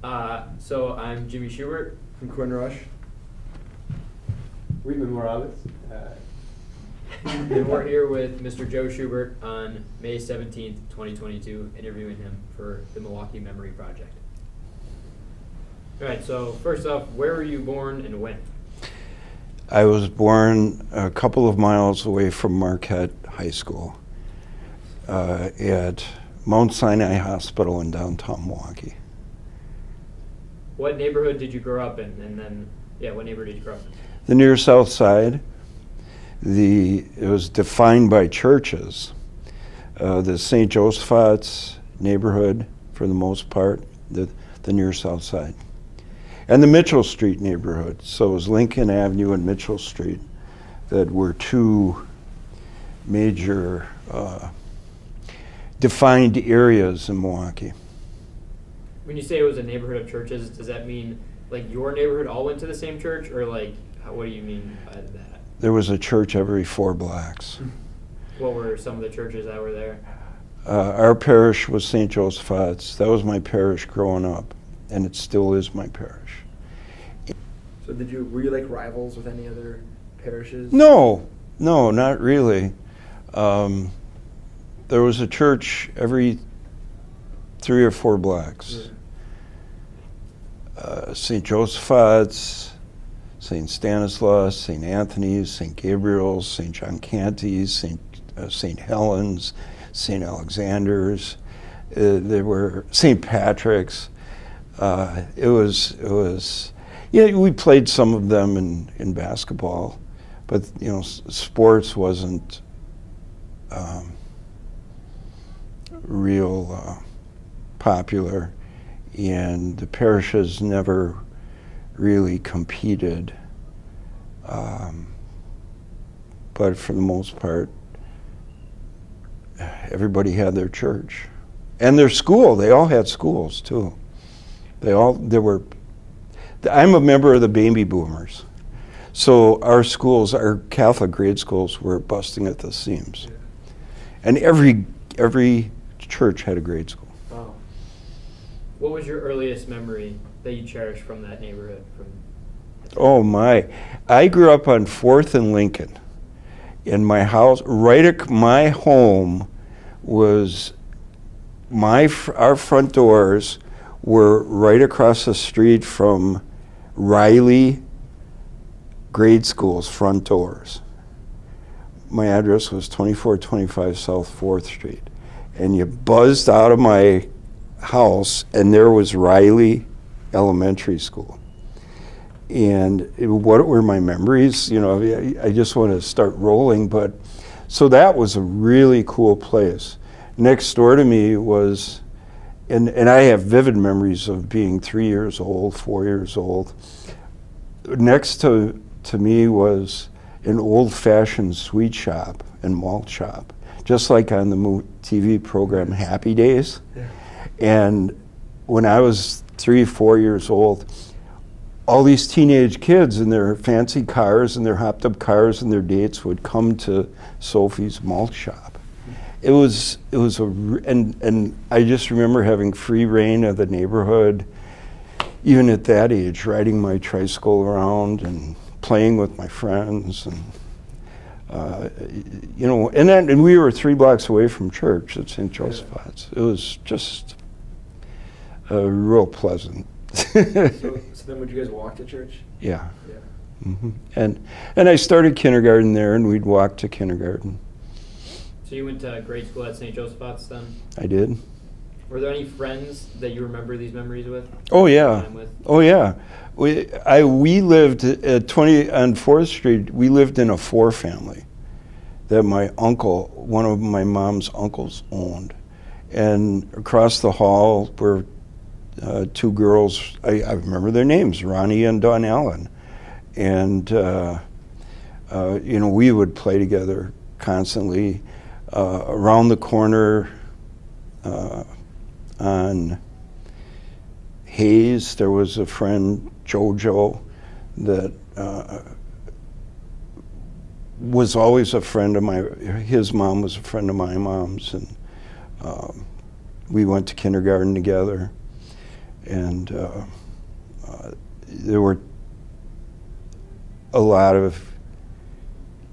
So I'm Jimmy Schubert. I'm Quinn Rush. Reedman Morales. And we're here with Mr. Joe Schubert on May 17th, 2022, interviewing him for the Milwaukee Memory Project. All right, so first off, where were you born and when? I was born a couple of miles away from Marquette High School at Mount Sinai Hospital in downtown Milwaukee. What neighborhood did you grow up in? And then, what neighborhood did you grow up in? The near south side. It was defined by churches. The St. Joseph's neighborhood, for the most part, the near south side. And the Mitchell Street neighborhood. So it was Lincoln Avenue and Mitchell Street that were two major defined areas in Milwaukee. When you say it was a neighborhood of churches, does that mean like your neighborhood all went to the same church, or like what do you mean by that? There was a church every 4 blocks. What were some of the churches that were there? Our parish was St. Joseph's. That was my parish growing up, and it still is my parish. So were you like rivals with any other parishes? No, not really. There was a church every 3 or 4 blocks. St. Joseph's, St. Stanislaus, St. Anthony's, St. Gabriel's, St. John Canty's, St. Helen's, St. Alexander's. There were St. Patrick's. It was. We played some of them in basketball, but sports wasn't real popular, and the parishes never really competed, but for the most part everybody had their church and their school. They all had schools too. I'm a member of the baby boomers, so our Catholic grade schools were busting at the seams, and every church had a grade school. Wow. What was your earliest memory that you cherish from that neighborhood? Oh my! I grew up on 4th and Lincoln. In my house, my home was our front doors were right across the street from Riley grade school's front doors. My address was 2425 South 4th Street, and you buzzed out of my house, and there was Riley Elementary School. And what were my memories? I just want to start rolling, but so that was a really cool place. Next door to me was, and I have vivid memories of being 3 years old, 4 years old. Next to me was an old-fashioned sweet shop and malt shop, just like on the TV program Happy Days. Yeah. And when I was 3, 4 years old, all these teenage kids in their fancy cars and their hopped-up cars and their dates would come to Sophie's malt shop. And I just remember having free reign of the neighborhood, even at that age, riding my tricycle around and playing with my friends, and we were 3 blocks away from church at St. Joseph's. It was just real pleasant. So then would you guys walk to church? Yeah. Mm-hmm. And I started kindergarten there, and we'd walk to kindergarten. So you went to grade school at St. Joseph's then? I did. Were there any friends that you remember these memories with? Oh yeah. Oh yeah. We lived at 20 on 4th Street. We lived in a 4-family that my uncle, one of my mom's uncles, owned, and across the hall were 2 girls. I remember their names, Ronnie and Dawn Allen, and we would play together constantly. Around the corner on Hayes, there was a friend, Jojo, that was always a friend of his mom was a friend of my mom's, and we went to kindergarten together. And there were a lot of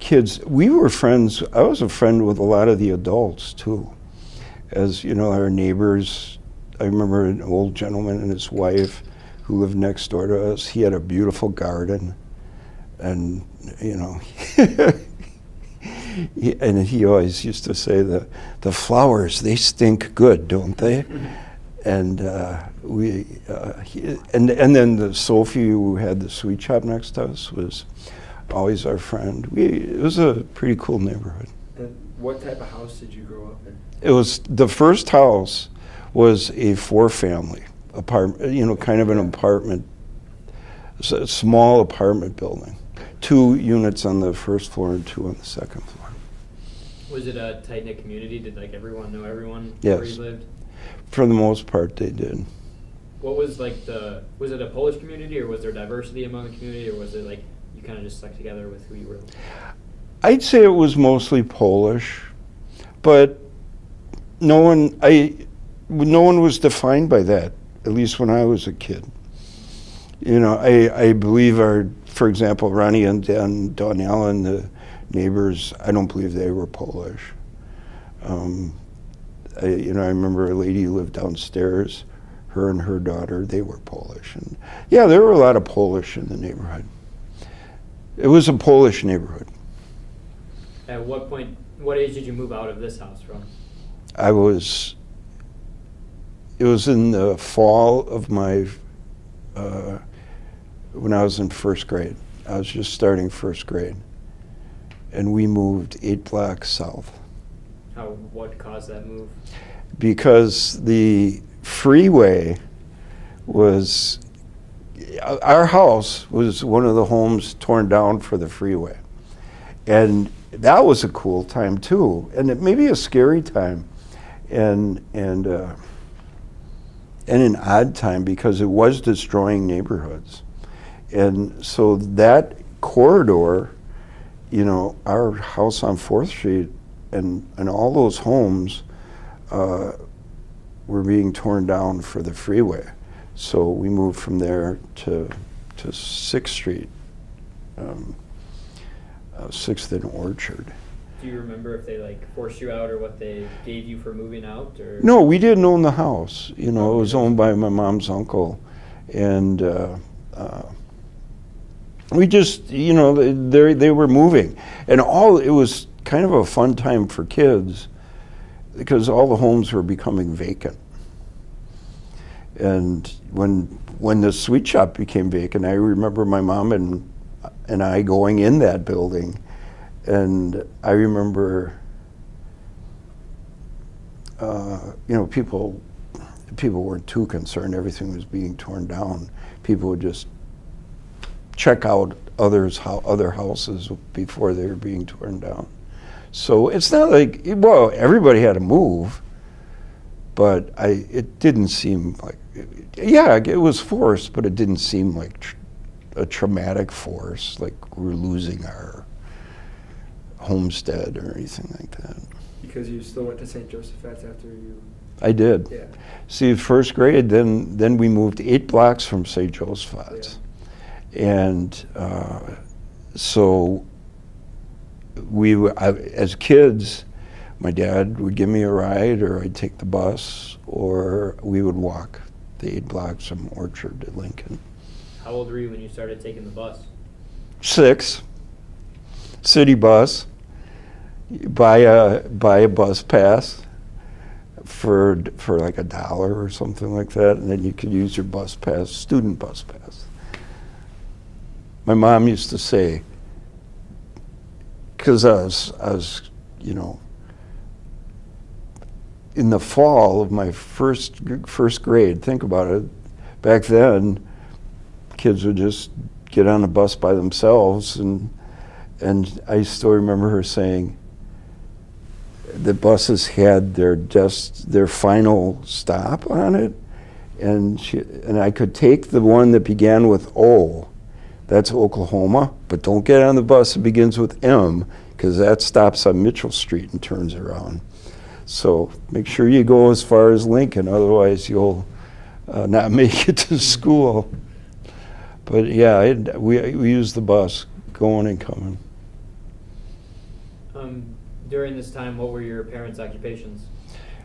kids. We were friends. I was a friend with a lot of the adults too. As you know, our neighbors. I remember an old gentleman and his wife who lived next door to us. He had a beautiful garden, and you know, he always used to say the flowers, they stink good, don't they? And and then the Sophie, who had the sweet shop next to us, was always our friend. It was a pretty cool neighborhood. And what type of house did you grow up in? It was, the first house was a 4-family apartment, you know, kind of an apartment, a small apartment building. 2 units on the first floor and 2 on the second floor. Was it a tight-knit community? Did like everyone know everyone Yes. where you lived? For the most part, they did. What was like was it a Polish community, or was there diversity among the community, or was it like you kind of just stuck together with who you were? I'd say it was mostly Polish, but no one was defined by that, at least when I was a kid. You know, I believe for example, Ronnie and Don Allen, the neighbors, I don't believe they were Polish. I remember a lady who lived downstairs, her and her daughter, they were Polish. And yeah, there were a lot of Polish in the neighborhood. It was a Polish neighborhood. At what age did you move out of this house from? It was in the fall of my, when I was in first grade. I was just starting first grade. And we moved 8 blocks south. What caused that move? Because the freeway was, our house was one of the homes torn down for the freeway. And that was a cool time too, and it may be a scary time, and an odd time, because it was destroying neighborhoods. And so that corridor, you know, our house on 4th Street and all those homes were being torn down for the freeway. So we moved from there to 6th Street, 6th and Orchard. Do you remember if they like forced you out, or what they gave you for moving out? Or? No, we didn't own the house. You know, it was owned by my mom's uncle. And we just, you know, they were moving. And it was kind of a fun time for kids, because all the homes were becoming vacant. And when the sweet shop became vacant, I remember my mom and I going in that building, and I remember, you know, people weren't too concerned. Everything was being torn down. People would just check out other houses before they were being torn down. So it's not like, well, everybody had to move, but it didn't seem like, yeah, it was forced, but it didn't seem like a traumatic force, like we're losing our homestead or anything like that. Because you still went to St. Joseph's after you... I did. Yeah. See, first grade, then we moved 8 blocks from St. Joseph's. Yeah. And so as kids, my dad would give me a ride, or I'd take the bus, or we would walk the 8 blocks from Orchard to Lincoln. How old were you when you started taking the bus? 6. City bus. You buy a bus pass for like $1 or something like that, and then you could use your bus pass, student bus pass. My mom used to say, because I was, you know, in the fall of my first grade, think about it, back then, kids would just get on a bus by themselves, and I still remember her saying the buses had their final stop on it, and I could take the one that began with O, that's Oklahoma, but don't get on the bus that begins with M, because that stops on Mitchell Street and turns around. So make sure you go as far as Lincoln, otherwise you'll not make it to school. But yeah, we used the bus going and coming. During this time, what were your parents' occupations?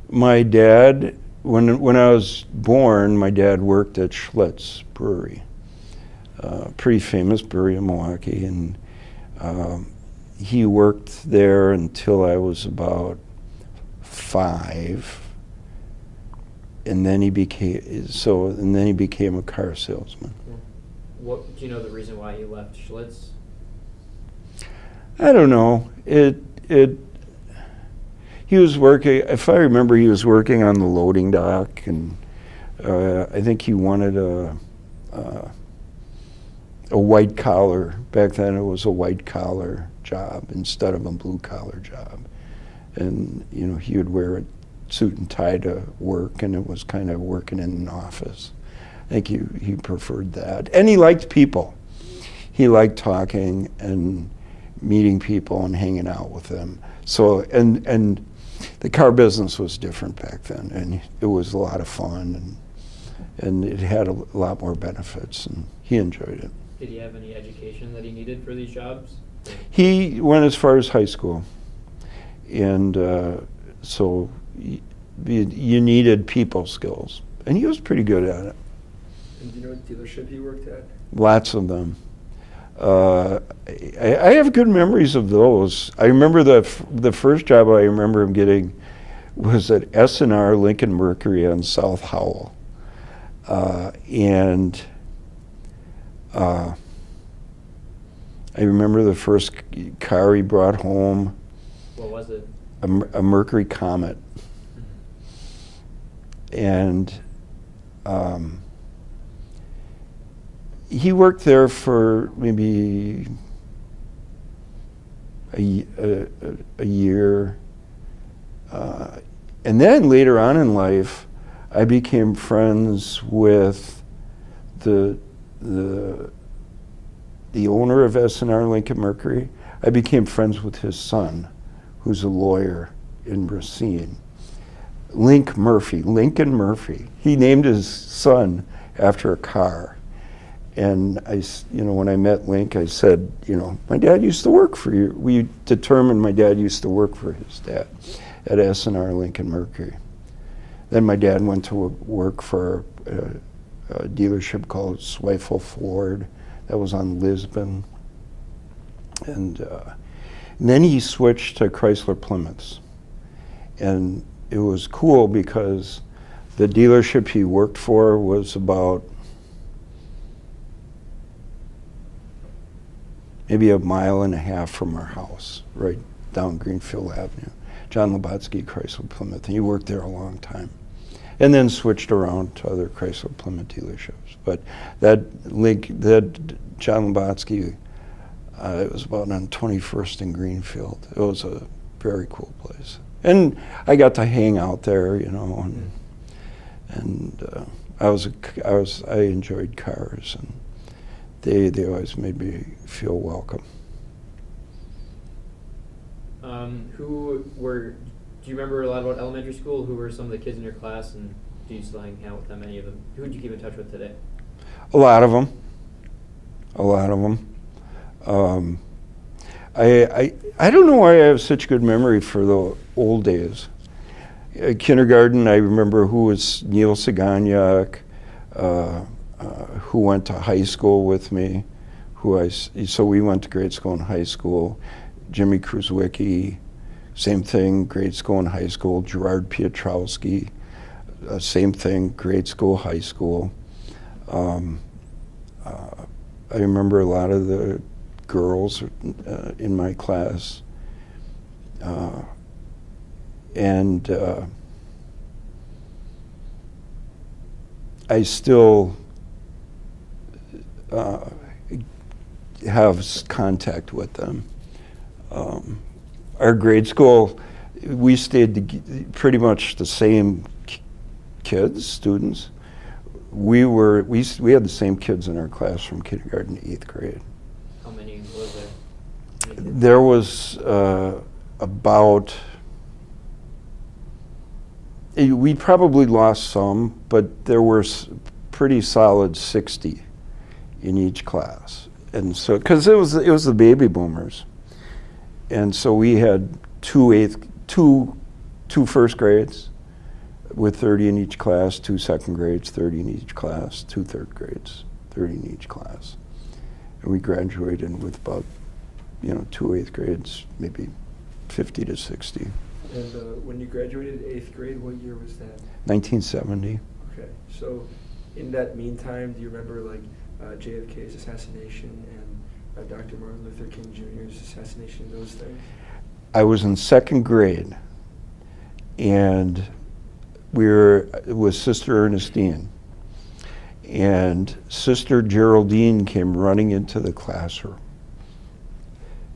My dad, when I was born, my dad worked at Schlitz Brewery, pretty famous brewery in Milwaukee, and he worked there until I was about 5, and then he became a car salesman. What do you know the reason why he left Schlitz? I don't know. He was working, if I remember, he was working on the loading dock, and I think he wanted a white collar. Back then it was a white collar job instead of a blue collar job. And, you know, he would wear a suit and tie to work, and it was kind of working in an office. I think he preferred that. And he liked people. He liked talking and meeting people and hanging out with them. So, and the car business was different back then, and it was a lot of fun, and it had a lot more benefits, and he enjoyed it. Did he have any education that he needed for these jobs? He went as far as high school, and so you needed people skills, and he was pretty good at it. And do you know what dealership he worked at? Lots of them. I have good memories of those. I remember the first job I remember him getting was at S&R Lincoln Mercury on South Howell. And I remember the first car he brought home. What was it? A Mercury Comet. And he worked there for maybe a year. And then later on in life, I became friends with the owner of S&R Lincoln Mercury. I became friends with his son, who's a lawyer in Racine. Lincoln Murphy. He named his son after a car. And when I met Link, I said, my dad used to work for you. We determined my dad used to work for his dad at S&R Lincoln Mercury. Then my dad went to work for a dealership called Zweifel Ford that was on Lisbon. And then he switched to Chrysler Plymouths. And it was cool because the dealership he worked for was about maybe a mile and a half from our house, right down Greenfield Avenue. John Labatsky, Chrysler Plymouth, and he worked there a long time. And then switched around to other Chrysler Plymouth dealerships. But that John Labatsky, it was about on 21st and Greenfield. It was a very cool place. And I got to hang out there, and I enjoyed cars, and they always made me feel welcome. Do you remember a lot about elementary school? Who were some of the kids in your class, and do you still hang out with them, any of them? Who do you keep in touch with today? A lot of them. I don't know why I have such good memory for the old days. Kindergarten, I remember who was Neil Saganyak, who went to high school with me, so we went to grade school and high school. Jimmy Kruzwicki, same thing, grade school and high school. Gerard Piotrowski, same thing, grade school, high school. I remember a lot of the girls in my class. And I still have contact with them. Our grade school, we stayed pretty much the same kids, students. We had the same kids in our class from kindergarten to 8th grade. How many was there? There was about We probably lost some, but there were pretty solid 60 in each class. And so, because it was the baby boomers. And so we had two first grades with 30 in each class, 2 second grades, 30 in each class, 2 third grades, 30 in each class. And we graduated with about, 2 eighth grades, maybe 50 to 60. And when you graduated 8th grade, what year was that? 1970. Okay, so in that meantime, do you remember JFK's assassination and Dr. Martin Luther King Jr.'s assassination, those things? I was in 2nd grade, and we were with Sister Ernestine, and Sister Geraldine came running into the classroom.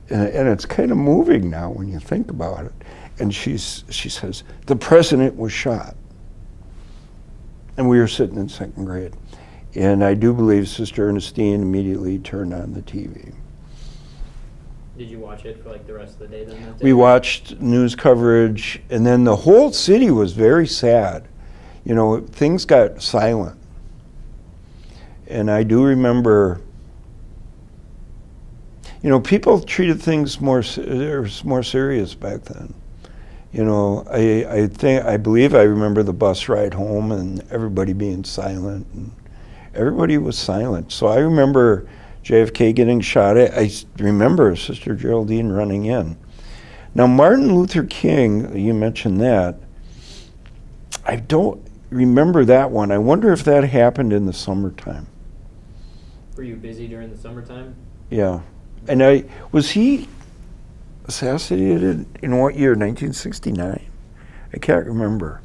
And it's kind of moving now when you think about it. And she says, "The president was shot." And we were sitting in 2nd grade. And I do believe Sister Ernestine immediately turned on the TV. Did you watch it for the rest of the day then? That day? We watched news coverage, and then the whole city was very sad. Things got silent. And I do remember, people treated things more serious back then. I believe I remember the bus ride home and everybody being silent, and everybody was silent. So I remember JFK getting shot at. I remember Sister Geraldine running in. Now, Martin Luther King, you mentioned that. I don't remember that one. I wonder if that happened in the summertime. Were you busy during the summertime? Yeah. And was he assassinated in what year? 1969? I can't remember.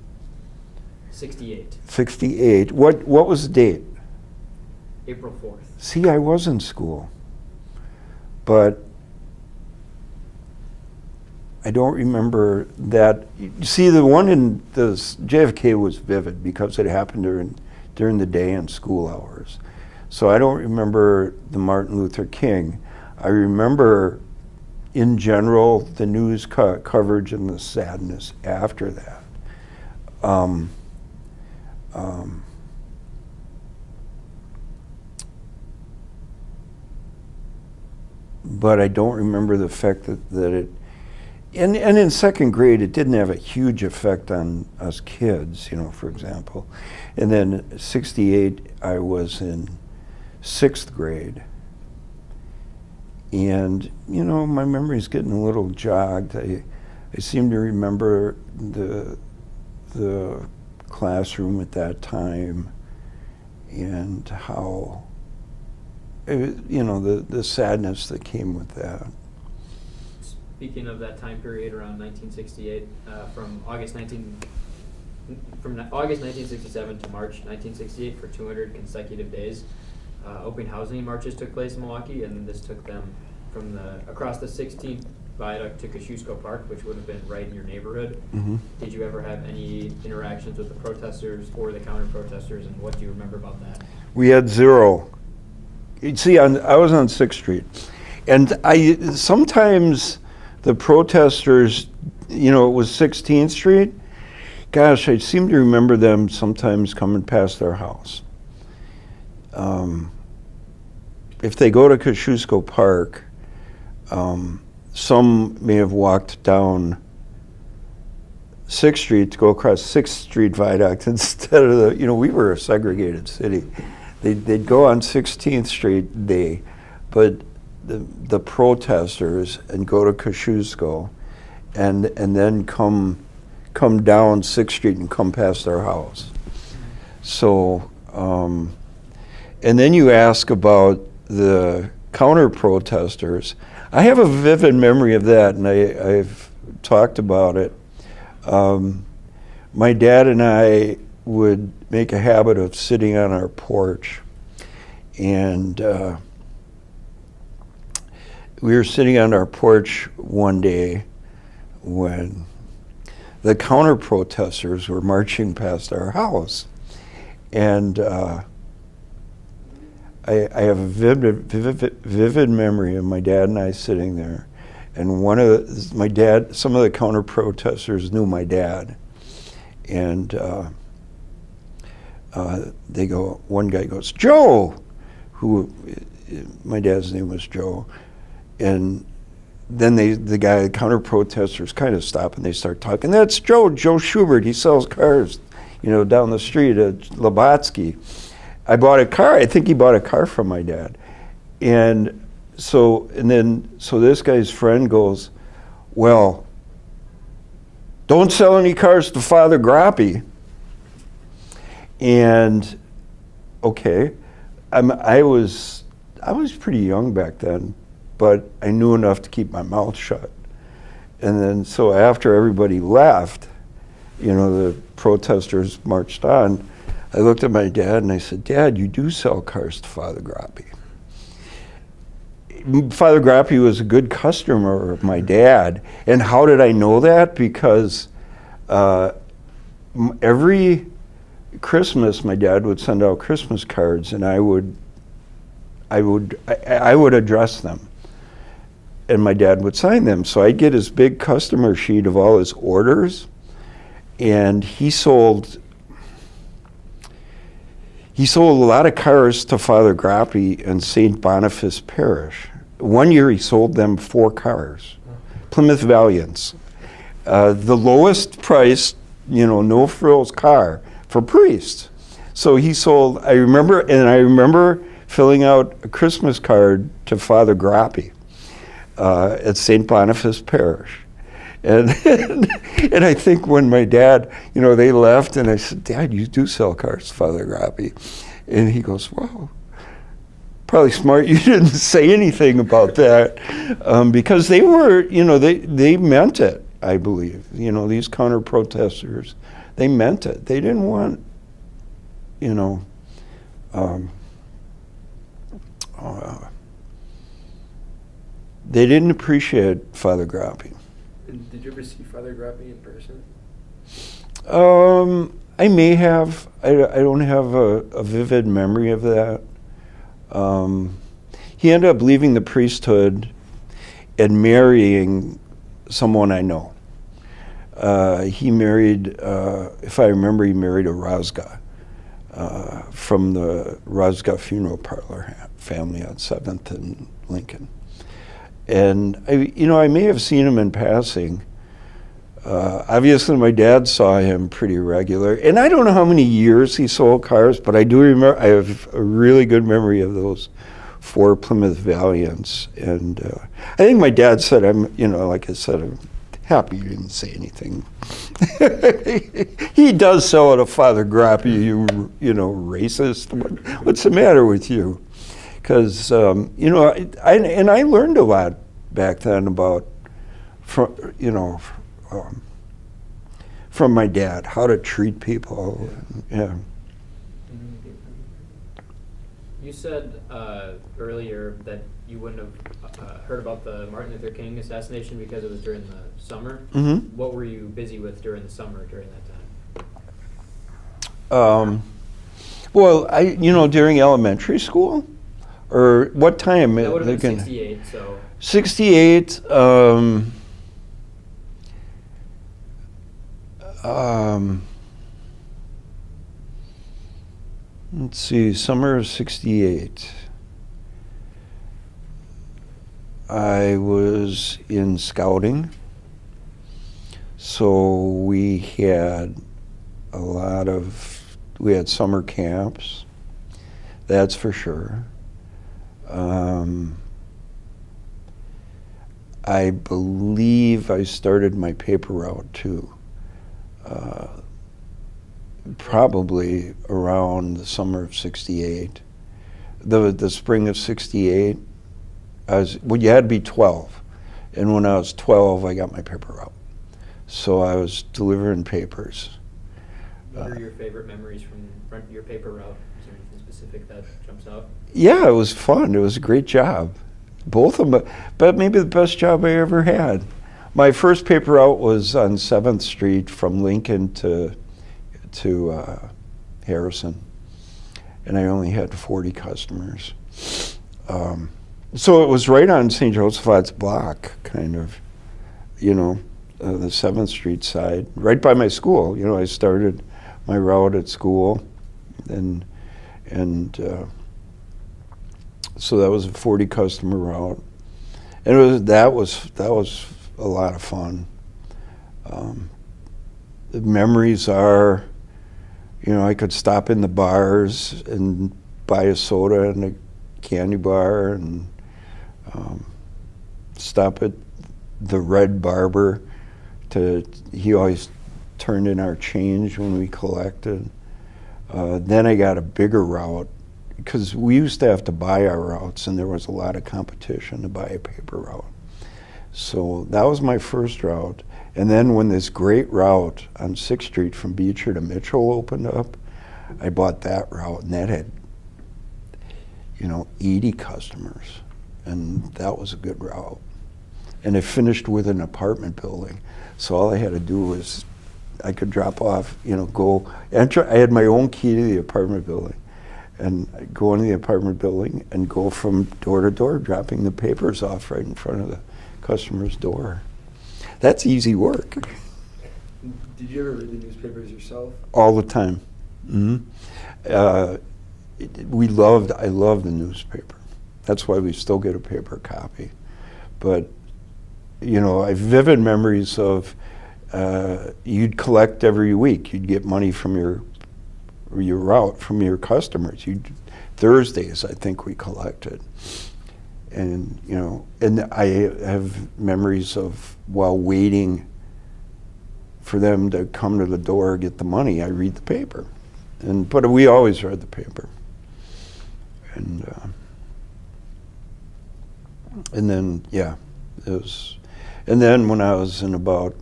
68. 68. What was the date? April 4th. See, I was in school, but I don't remember that. See, the one in the JFK was vivid because it happened during the day and school hours. So I don't remember the Martin Luther King. I remember, in general, the news coverage and the sadness after that. But I don't remember the fact that it, and in 2nd grade, it didn't have a huge effect on us kids, for example. And then 68, I was in 6th grade. And, my memory's getting a little jogged. I seem to remember the classroom at that time and how, the sadness that came with that. Speaking of that time period around 1968, from August 1967 to March 1968 for 200 consecutive days, open housing marches took place in Milwaukee, and this took them from across the 16th viaduct to Kosciuszko Park, which would have been right in your neighborhood. Mm-hmm. Did you ever have any interactions with the protesters or the counter-protesters, and what do you remember about that? We had 0. You see, I was on 6th Street, and sometimes the protesters, it was 16th Street. Gosh, I seem to remember them sometimes coming past their house. If they go to Kosciuszko Park, some may have walked down 6th Street to go across 6th Street Viaduct instead of we were a segregated city. They'd go on 16th Street, but the protesters, and go to Kosciuszko, and then come down 6th Street and come past their house. So, and then you ask about the counter-protesters. I have a vivid memory of that, and I've talked about it. My dad and I would make a habit of sitting on our porch, and we were sitting on our porch one day when the counter-protesters were marching past our house. And I have a vivid memory of my dad and I sitting there, and some of the counter-protesters knew my dad, And one guy goes, Joe, my dad's name was Joe, and then the counter protesters kind of stop and they start talking. That's Joe Schubert. He sells cars, down the street at Labatsky. I bought a car. I think he bought a car from my dad. And so this guy's friend goes, well, don't sell any cars to Father Grappy. And okay, I was pretty young back then, but I knew enough to keep my mouth shut. And then so after everybody left, the protesters marched on, I looked at my dad and I said, Dad, you do sell cars to Father Grappy. Father Grappy was a good customer of my dad. And how did I know that? Because every Christmas my dad would send out Christmas cards, and I would address them, and my dad would sign them. So I'd get his big customer sheet of all his orders, and he sold a lot of cars to Father Grappy in St. Boniface Parish. One year he sold them 4 cars, Plymouth Valiants, the lowest priced, no frills car for priests. So he sold, I remember filling out a Christmas card to Father Grappy at St. Boniface Parish. And and I think when my dad, they left, and I said, Dad, you do sell cars to Father Grappy. And he goes, well, probably smart you didn't say anything about that, because they were, they meant it, I believe. These counter-protesters, they meant it. They didn't want, they didn't appreciate Father Grappy. Did you ever see Father Grappy in person? I may have. I don't have a vivid memory of that. He ended up leaving the priesthood and marrying someone I know. He married, if I remember, he married a Razga from the Razga funeral parlor family on 7th and Lincoln. And I may have seen him in passing. Obviously, my dad saw him pretty regular. And I don't know how many years he sold cars, but I do remember, I have a really good memory of those 4 Plymouth Valiants. And I think my dad said, like I said, I'm happy you didn't say anything. He does sell it to Father Grappy, you racist. What's the matter with you? Because, I learned a lot back then about, from my dad, how to treat people. Yeah. You said earlier that you wouldn't have heard about the Martin Luther King assassination because it was during the summer. Mm-hmm. What were you busy with during the summer during that time? Well, during elementary school, or what time? That would have been 68. So 68. Let's see, summer of 68. I was in scouting, so we had summer camps, that's for sure. I believe I started my paper route too. Probably around the summer of 68. The spring of 68, you had to be 12. And when I was 12, I got my paper route. So I was delivering papers. What are your favorite memories from your paper route? Is there anything specific that jumps out? Yeah, it was fun. It was a great job. Both of them, but maybe the best job I ever had. My first paper route was on 7th Street from Lincoln to Harrison, and I only had 40 customers. So it was right on St. Joseph's block, kind of, the 7th Street side, right by my school. You know, I started my route at school, and so that was a 40 customer route, and that was a lot of fun. The memories are, you know, I could stop in the bars and buy a soda and a candy bar, and stop at the Red Barber. He always turned in our change when we collected. Then I got a bigger route, because we used to have to buy our routes, and there was a lot of competition to buy a paper route. So that was my first route. And then when this great route on 6th Street from Beecher to Mitchell opened up, I bought that route, and that had, you know, 80 customers, and that was a good route. And it finished with an apartment building, so all I had to do was, I could drop off, you know, go, enter. I had my own key to the apartment building, and I'd go into the apartment building and go from door to door, dropping the papers off right in front of the customer's door. That's easy work. Did you ever read the newspapers yourself? All the time. Mm-hmm. I loved the newspaper. That's why we still get a paper copy. But, you know, I have vivid memories of, you'd collect every week. You'd get money from your route, from your customers. Thursdays, I think we collected. And, you know, and I have memories of, while waiting for them to come to the door, get the money, I read the paper. But we always read the paper. And then, yeah, it was, and then when I was in about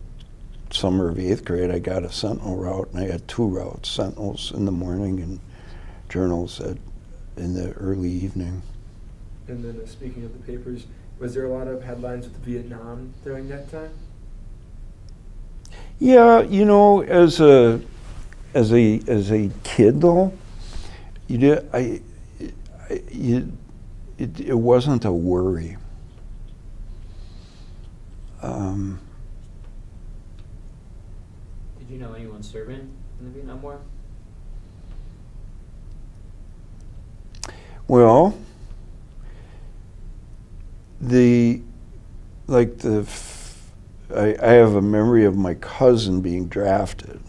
summer of 8th grade, I got a Sentinel route, and I had 2 routes, Sentinels in the morning and journals in the early evening. And then speaking of the papers, was there a lot of headlines with Vietnam during that time? Yeah, you know, as a kid though, it wasn't a worry. Did you know anyone serving in the Vietnam War? Well, I have a memory of my cousin being drafted.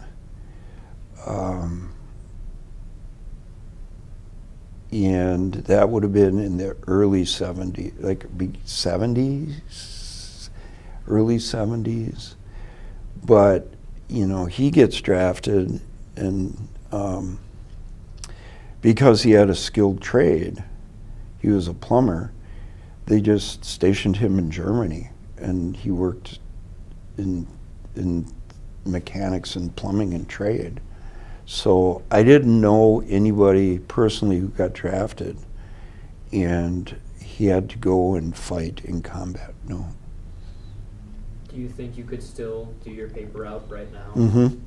And that would have been in the early 70s, like 70s, early 70s. But, you know, he gets drafted, and because he had a skilled trade, he was a plumber, they just stationed him in Germany, and he worked in mechanics and plumbing and trade. So I didn't know anybody personally who got drafted, and he had to go and fight in combat. No. Do you think you could still do your paper route right now? Mm-hmm.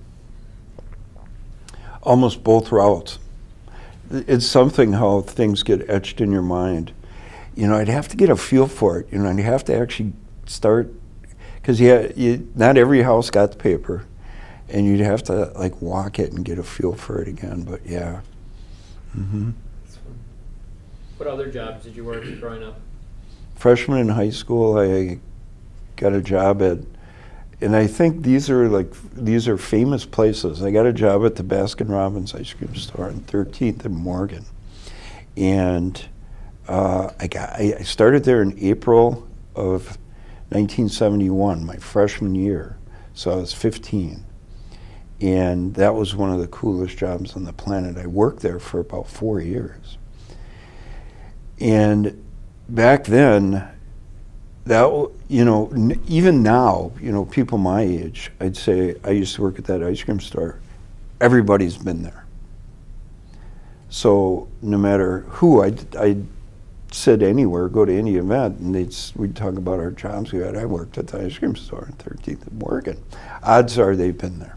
Almost both routes. It's something how things get etched in your mind. You know, I'd have to get a feel for it. You know, I'd have to actually start, because not every house got the paper, and you'd have to like walk it and get a feel for it again. But yeah. Mm-hmm. What other jobs did you work growing up? Freshman in high school, I got a job at, and I think these are famous places. I got a job at the Baskin-Robbins ice cream store on 13th and Morgan, and I started there in April of 1971, my freshman year. So I was 15, and that was one of the coolest jobs on the planet. I worked there for about 4 years, and back then, that, you know, even now, you know, people my age, I'd say I used to work at that ice cream store. Everybody's been there. So no matter who, I'd sit anywhere, go to any event, and we'd talk about our jobs we had. I worked at the ice cream store on 13th and Morgan. Odds are they've been there.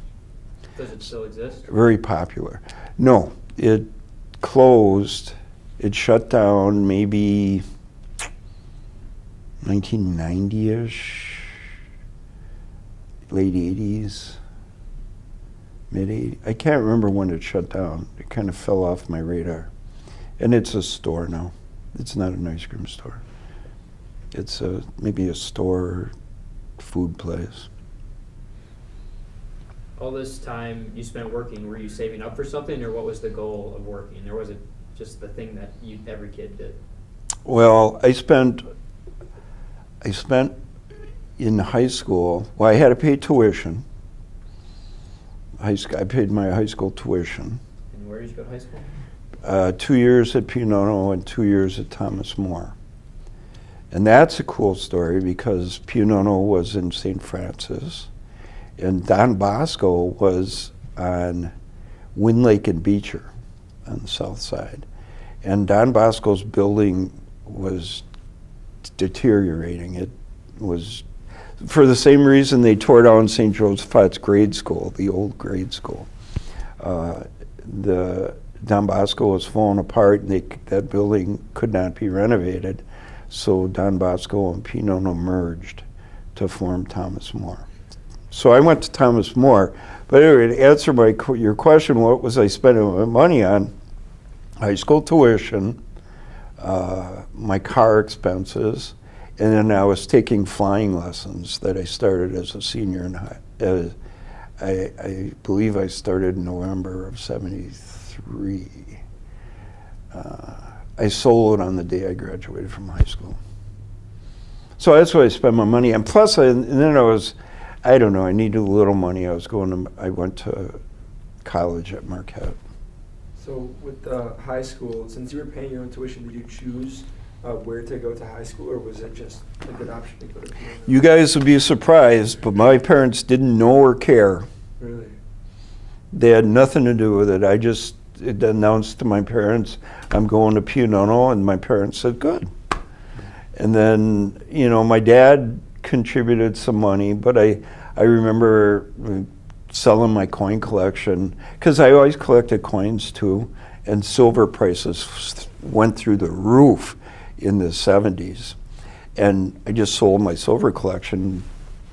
Does it still exist? Very popular. No, it closed. It shut down maybe 1990-ish. late 80s, mid 80s. I can't remember when it shut down. It kind of fell off my radar. And it's a store now. It's not an ice cream store. It's maybe a store, food place. All this time you spent working, were you saving up for something, or what was the goal of working? Or was it just the thing that every kid did? Well, I spent in high school, well, I had to pay tuition. I paid my high school tuition. And where did you go to high school? 2 years at Punono and 2 years at Thomas More. And that's a cool story because Punono was in St. Francis and Don Bosco was on Wind Lake and Beecher on the south side. And Don Bosco's building was deteriorating. It was, for the same reason they tore down St. Joseph's grade school, the old grade school. The Don Bosco was falling apart and that building could not be renovated. So Don Bosco and Punono merged to form Thomas More. So I went to Thomas More. But anyway, to answer your question, what was I spending my money on? High school tuition, my car expenses, and then I was taking flying lessons that I started as a senior in high. I believe I started in November of '73. I soloed on the day I graduated from high school. So that's what I spent my money on. Plus, and then I don't know, I needed a little money. I went to college at Marquette. So with high school, since you were paying your own tuition, did you choose where to go to high school, or was it just a good option to go to Punono? You guys would be surprised, but my parents didn't know or care. Really? They had nothing to do with it. I just announced to my parents, I'm going to Punono, and my parents said, good. And then, my dad contributed some money, but I remember selling my coin collection, because I always collected coins too, and silver prices went through the roof in the 70s. And I just sold my silver collection,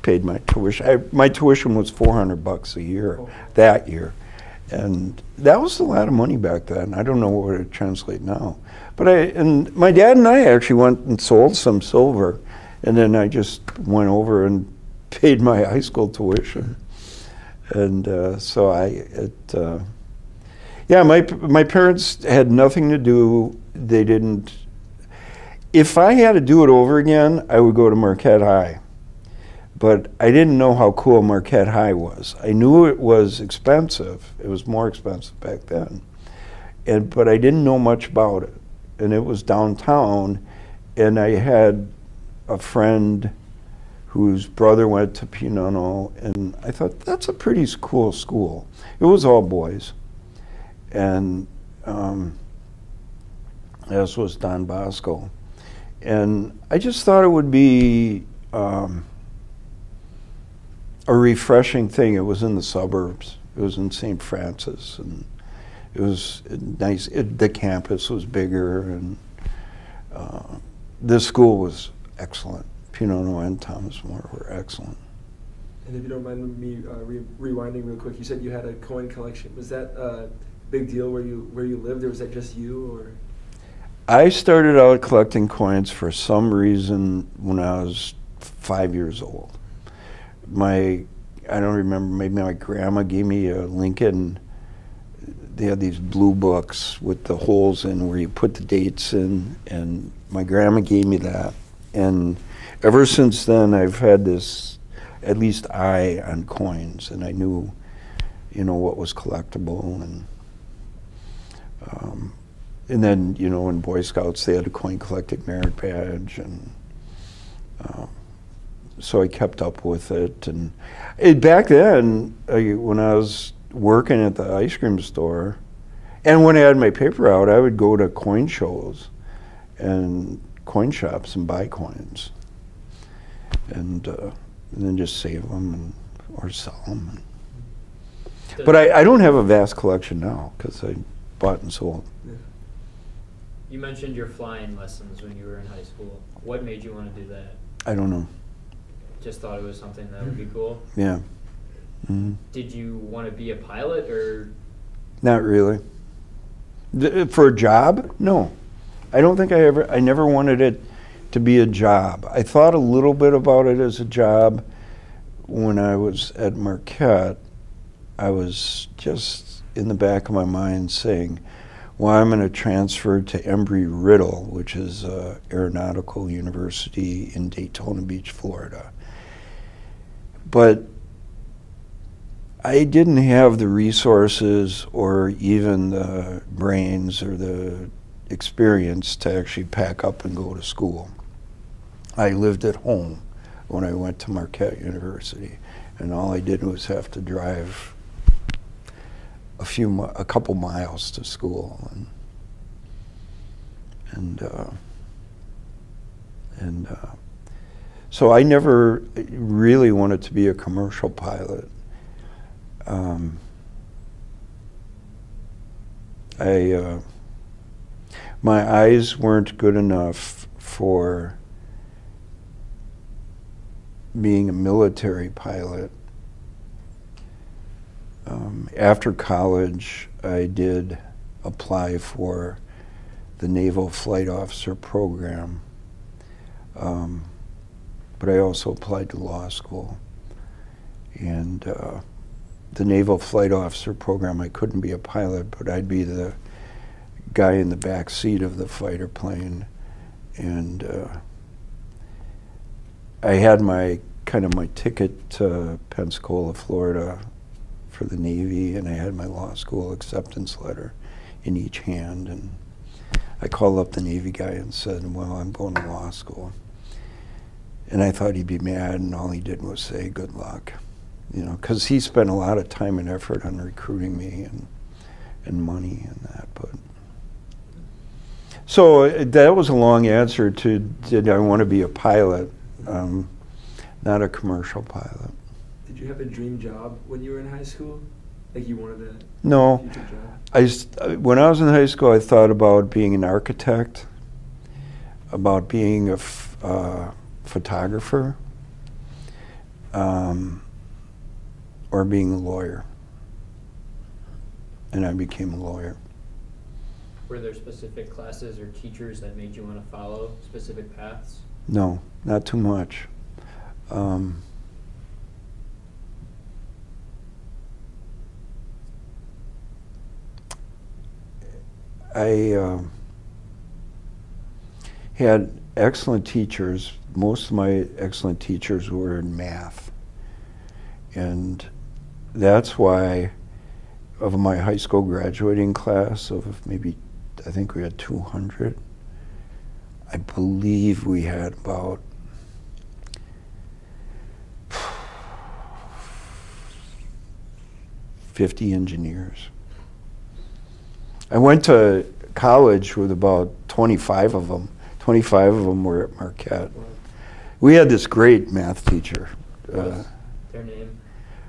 paid my tuition. My tuition was $400 a year that year. And that was a lot of money back then. I don't know what it would translate now. But and my dad and I actually went and sold some silver, and then I just went over and paid my high school tuition. And yeah, my parents had nothing to do. They didn't. If I had to do it over again, I would go to Marquette High. But I didn't know how cool Marquette High was. I knew it was expensive. It was more expensive back then. But I didn't know much about it. And it was downtown, and I had a friend whose brother went to Punono, and I thought, that's a pretty cool school. It was all boys. And as was Don Bosco. And I just thought it would be a refreshing thing. It was in the suburbs. It was in St. Francis, and it was nice. The campus was bigger, and the school was excellent. Punono and Thomas More were excellent. And if you don't mind me rewinding real quick, you said you had a coin collection. Was that a big deal where you lived, or was that just you? Or I started out collecting coins for some reason when I was 5 years old. I don't remember, maybe my grandma gave me a Lincoln. They had these blue books with the holes in where you put the dates in, and my grandma gave me that. And ever since then, I've had this, at least eye on coins, and I knew, what was collectible. And then, in Boy Scouts, they had a coin collecting merit badge, and so I kept up with it. And back then, when I was working at the ice cream store, and when I had my paper out, I would go to coin shows and coin shops and buy coins, and then just save them or sell them. But I don't have a vast collection now because I bought and sold. yeah. You mentioned your flying lessons when you were in high school. What made you want to do that? I don't know. just thought it was something that would be cool. Yeah. Mm-hmm. Did you want to be a pilot, or? Not really. For a job? No. I don't think I never wanted it to be a job. I thought a little bit about it as a job when I was at Marquette. I was just in the back of my mind saying, well, I'm going to transfer to Embry-Riddle, which is aeronautical university in Daytona Beach, Florida. But I didn't have the resources or even the brains or the experience to actually pack up and go to school. I lived at home when I went to Marquette University, and all I did was have to drive a couple miles to school, and so I never really wanted to be a commercial pilot. My eyes weren't good enough for being a military pilot. After college, I did apply for the Naval Flight Officer program, but I also applied to law school. And the Naval Flight Officer program, I couldn't be a pilot, but I'd be the guy in the back seat of the fighter plane. And I had my ticket to Pensacola, Florida for the Navy, and I had my law school acceptance letter in each hand. And I called up the Navy guy and said, well, I'm going to law school. And I thought he'd be mad, and all he did was say, good luck. You know, because he spent a lot of time and effort on recruiting me and money and that. But so that was a long answer to, did I want to be a pilot, not a commercial pilot. Did you have a dream job when you were in high school? Like you wanted a No. future job? When I was in high school, I thought about being an architect, about being a photographer, or being a lawyer. And I became a lawyer. Were there specific classes or teachers that made you want to follow specific paths? No, not too much. I had excellent teachers. Most of my excellent teachers were in math. And that's why, of my high school graduating class of maybe, I think we had 200, I believe we had about 50 engineers. I went to college with about 25 of them. 25 of them were at Marquette. We had this great math teacher. What's their name?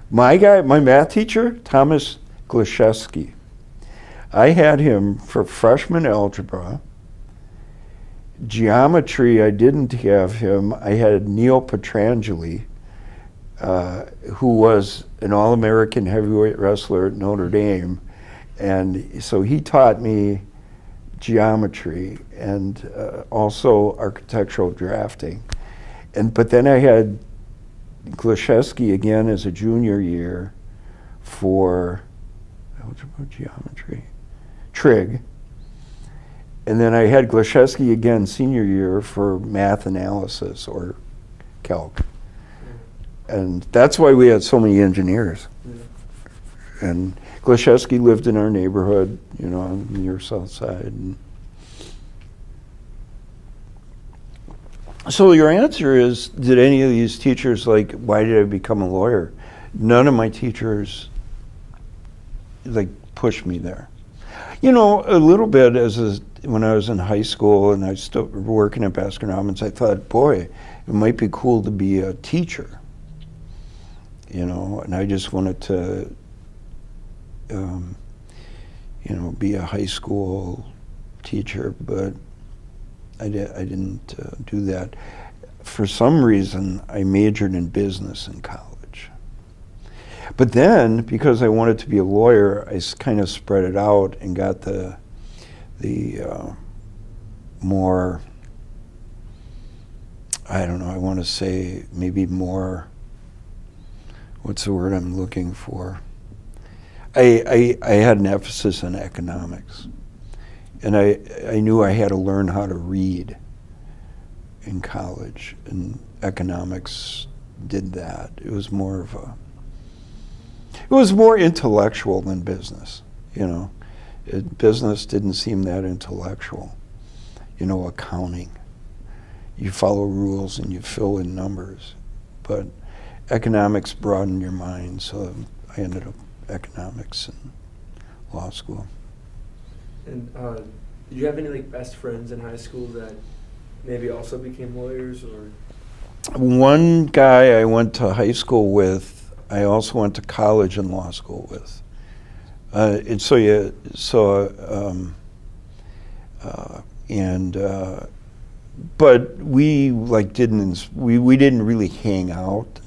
My math teacher, Thomas Glashevsky. I had him for freshman algebra. Geometry, I didn't have him. I had Neil Petrangeli, who was an All-American heavyweight wrestler at Notre Dame. And so he taught me geometry and also architectural drafting. But then I had Glashevsky again as a junior year for algebra, geometry, trig. And then I had Glashevsky again senior year for math analysis or calc. And that's why we had so many engineers. And Glashevsky lived in our neighborhood, you know, on near South Side. And so your answer is, did any of these teachers, like, why did I become a lawyer? None of my teachers, like, pushed me there. You know, a little bit when I was in high school and I was still working at Baskin-Robbins, I thought, boy, it might be cool to be a teacher. You know, and I just wanted to, you know, be a high school teacher, but I didn't do that. for some reason, I majored in business in college. But then, because I wanted to be a lawyer, I kind of spread it out and got the more, I don't know, I want to say maybe more, what's the word I'm looking for? I had an emphasis on economics. And I knew I had to learn how to read in college, and economics did that. It was more of a, it was more intellectual than business, you know. Business didn't seem that intellectual. You know, accounting. You follow rules and you fill in numbers. But economics broadened your mind, so I ended up economics in law school. And did you have any like best friends in high school that maybe also became lawyers, or? One guy I went to high school with, I also went to college and law school with. But we like didn't we didn't really hang out.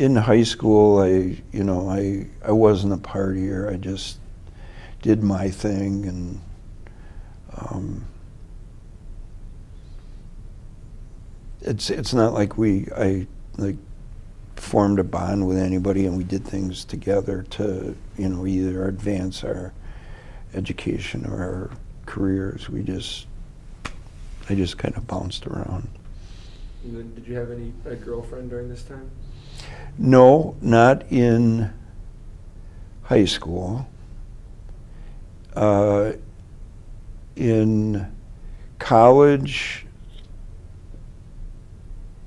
In high school, I wasn't a partier. I just did my thing, and it's not like I formed a bond with anybody and we did things together to either advance our education or our careers. I just kind of bounced around. And then did you have a girlfriend during this time? No, not in high school. In college,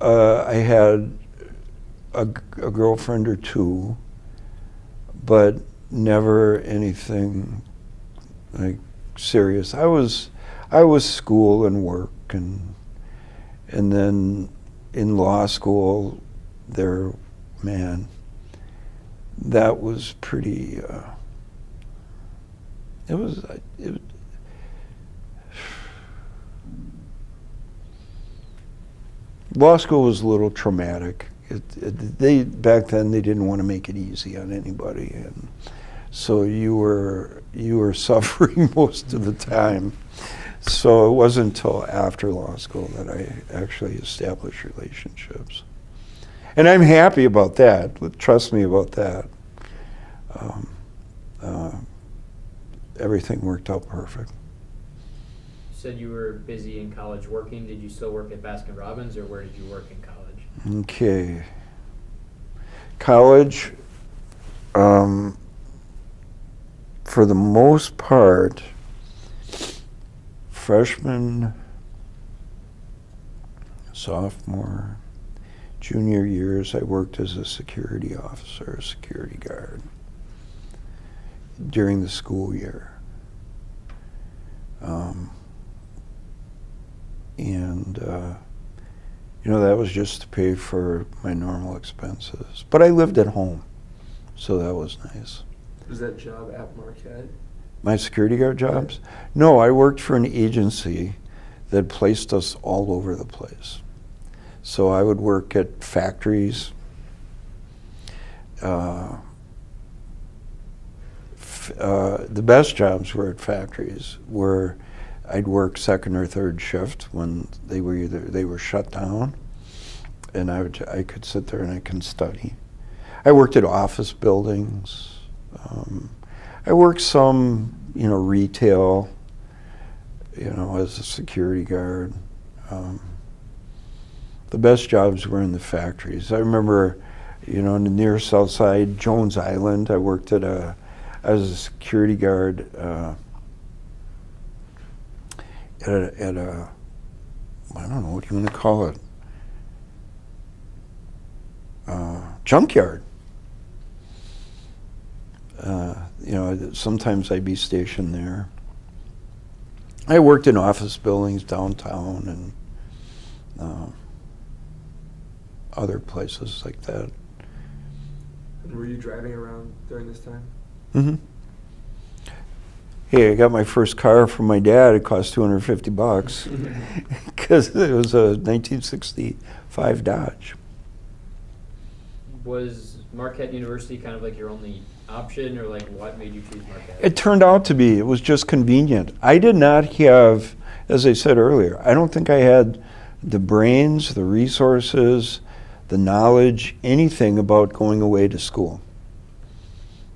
I had a girlfriend or two, but never anything like serious. I was school and work, and then in law school, that was pretty. Law school was a little traumatic. Back then they didn't want to make it easy on anybody, and so you were suffering most of the time. So it wasn't until after law school that I actually established relationships, and I'm happy about that. Trust me about that. Everything worked out perfect. You said you were busy in college working. Did you still work at Baskin-Robbins, or where did you work in college? Okay. College, for the most part, freshman, sophomore, junior years, I worked as a security officer, a security guard during the school year. That was just to pay for my normal expenses. But I lived at home, so that was nice. Was that job at Marquette? My security guard jobs? No, I worked for an agency that placed us all over the place. So I would work at factories, the best jobs were at factories, where I'd work second or third shift when they were shut down, and I could sit there and I can study. I worked at office buildings. I worked some, retail, as a security guard. The best jobs were in the factories. I remember, in the near South Side, Jones Island, I worked as a security guard at a, I don't know, what do you want to call it? Junkyard. Sometimes I'd be stationed there. I worked in office buildings downtown and other places like that. And were you driving around during this time? Mm-hmm. Hey, I got my first car from my dad. It cost $250 because it was a 1965 Dodge. Was Marquette University kind of like your only option, or like what made you choose Marquette? It turned out to be. It was just convenient. I did not have, as I said earlier, I don't think I had the brains, the resources, the knowledge, anything about going away to school.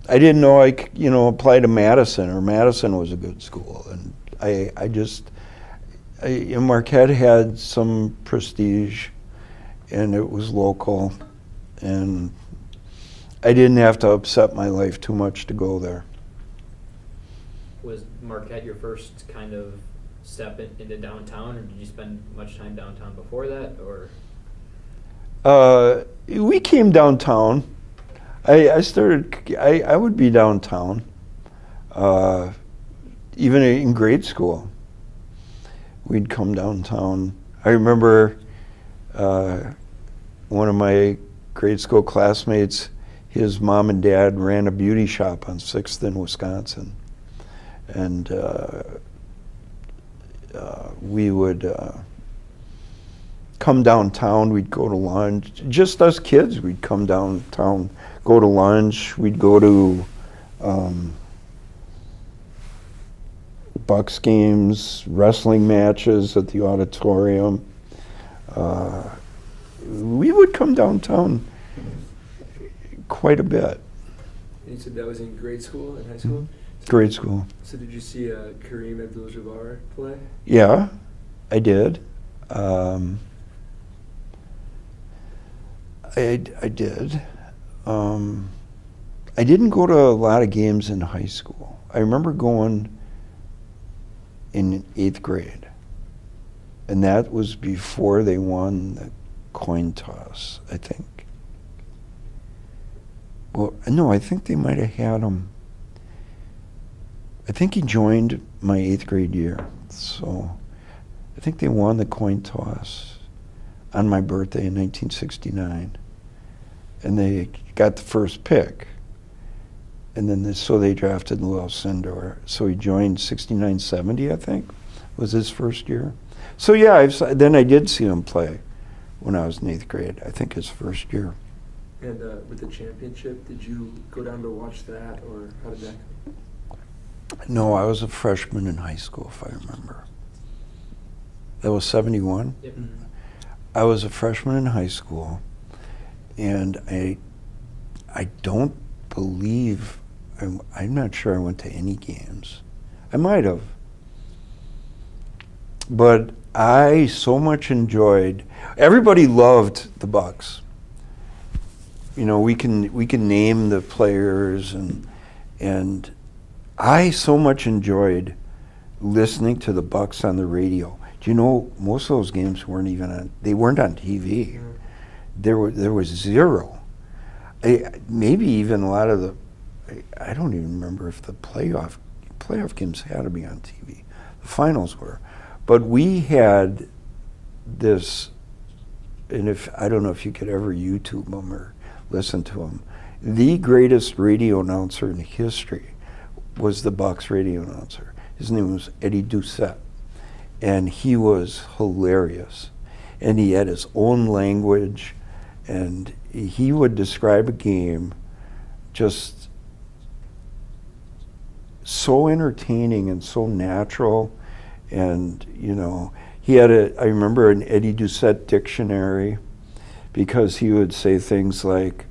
I didn't know I could, apply to Madison, or Madison was a good school. And Marquette had some prestige, and it was local, and I didn't have to upset my life too much to go there. Was Marquette your first kind of step into downtown, or did you spend much time downtown before that, or? We came downtown. I would be downtown, even in grade school. We'd come downtown. I remember one of my grade school classmates, his mom and dad ran a beauty shop on 6th in Wisconsin. And we would come downtown, we'd go to lunch. Just us kids, we'd come downtown, go to lunch, we'd go to Bucks games, wrestling matches at the auditorium. We would come downtown quite a bit. And you said that was in grade school and high school? Mm-hmm. Grade school. So did you see Kareem-Abdul Jabbar play? Yeah, I did. I did. I didn't go to a lot of games in high school. I remember going in 8th grade, and that was before they won the coin toss, I think. Well, no, I think they might have had him. I think he joined my 8th grade year, so I think they won the coin toss on my birthday in 1969, and they got the first pick. And then so they drafted Lou Sindor. So he joined 69-70, I think, was his first year. So yeah, then I did see him play when I was in 8th grade, I think his first year. And with the championship, did you go down to watch that, or how did that go? No, I was a freshman in high school, if I remember. That was 71? Yep. Mm-hmm. I was a freshman in high school, and I don't believe, I'm not sure I went to any games. I might have. But I so much enjoyed, everybody loved the Bucks. You know, we can name the players, and I so much enjoyed listening to the Bucks on the radio. Do you know, most of those games weren't even on, they weren't on TV. Mm. There was zero. Maybe even a lot of the, I don't even remember if the playoff games had to be on TV. The finals were. But we had this, and I don't know if you could ever YouTube them or listen to them, the greatest radio announcer in history was the Bucks radio announcer. His name was Eddie Doucette, and he was hilarious. And he had his own language, and he would describe a game just so entertaining and so natural. And, you know, he had I remember an Eddie Doucette dictionary, because he would say things like,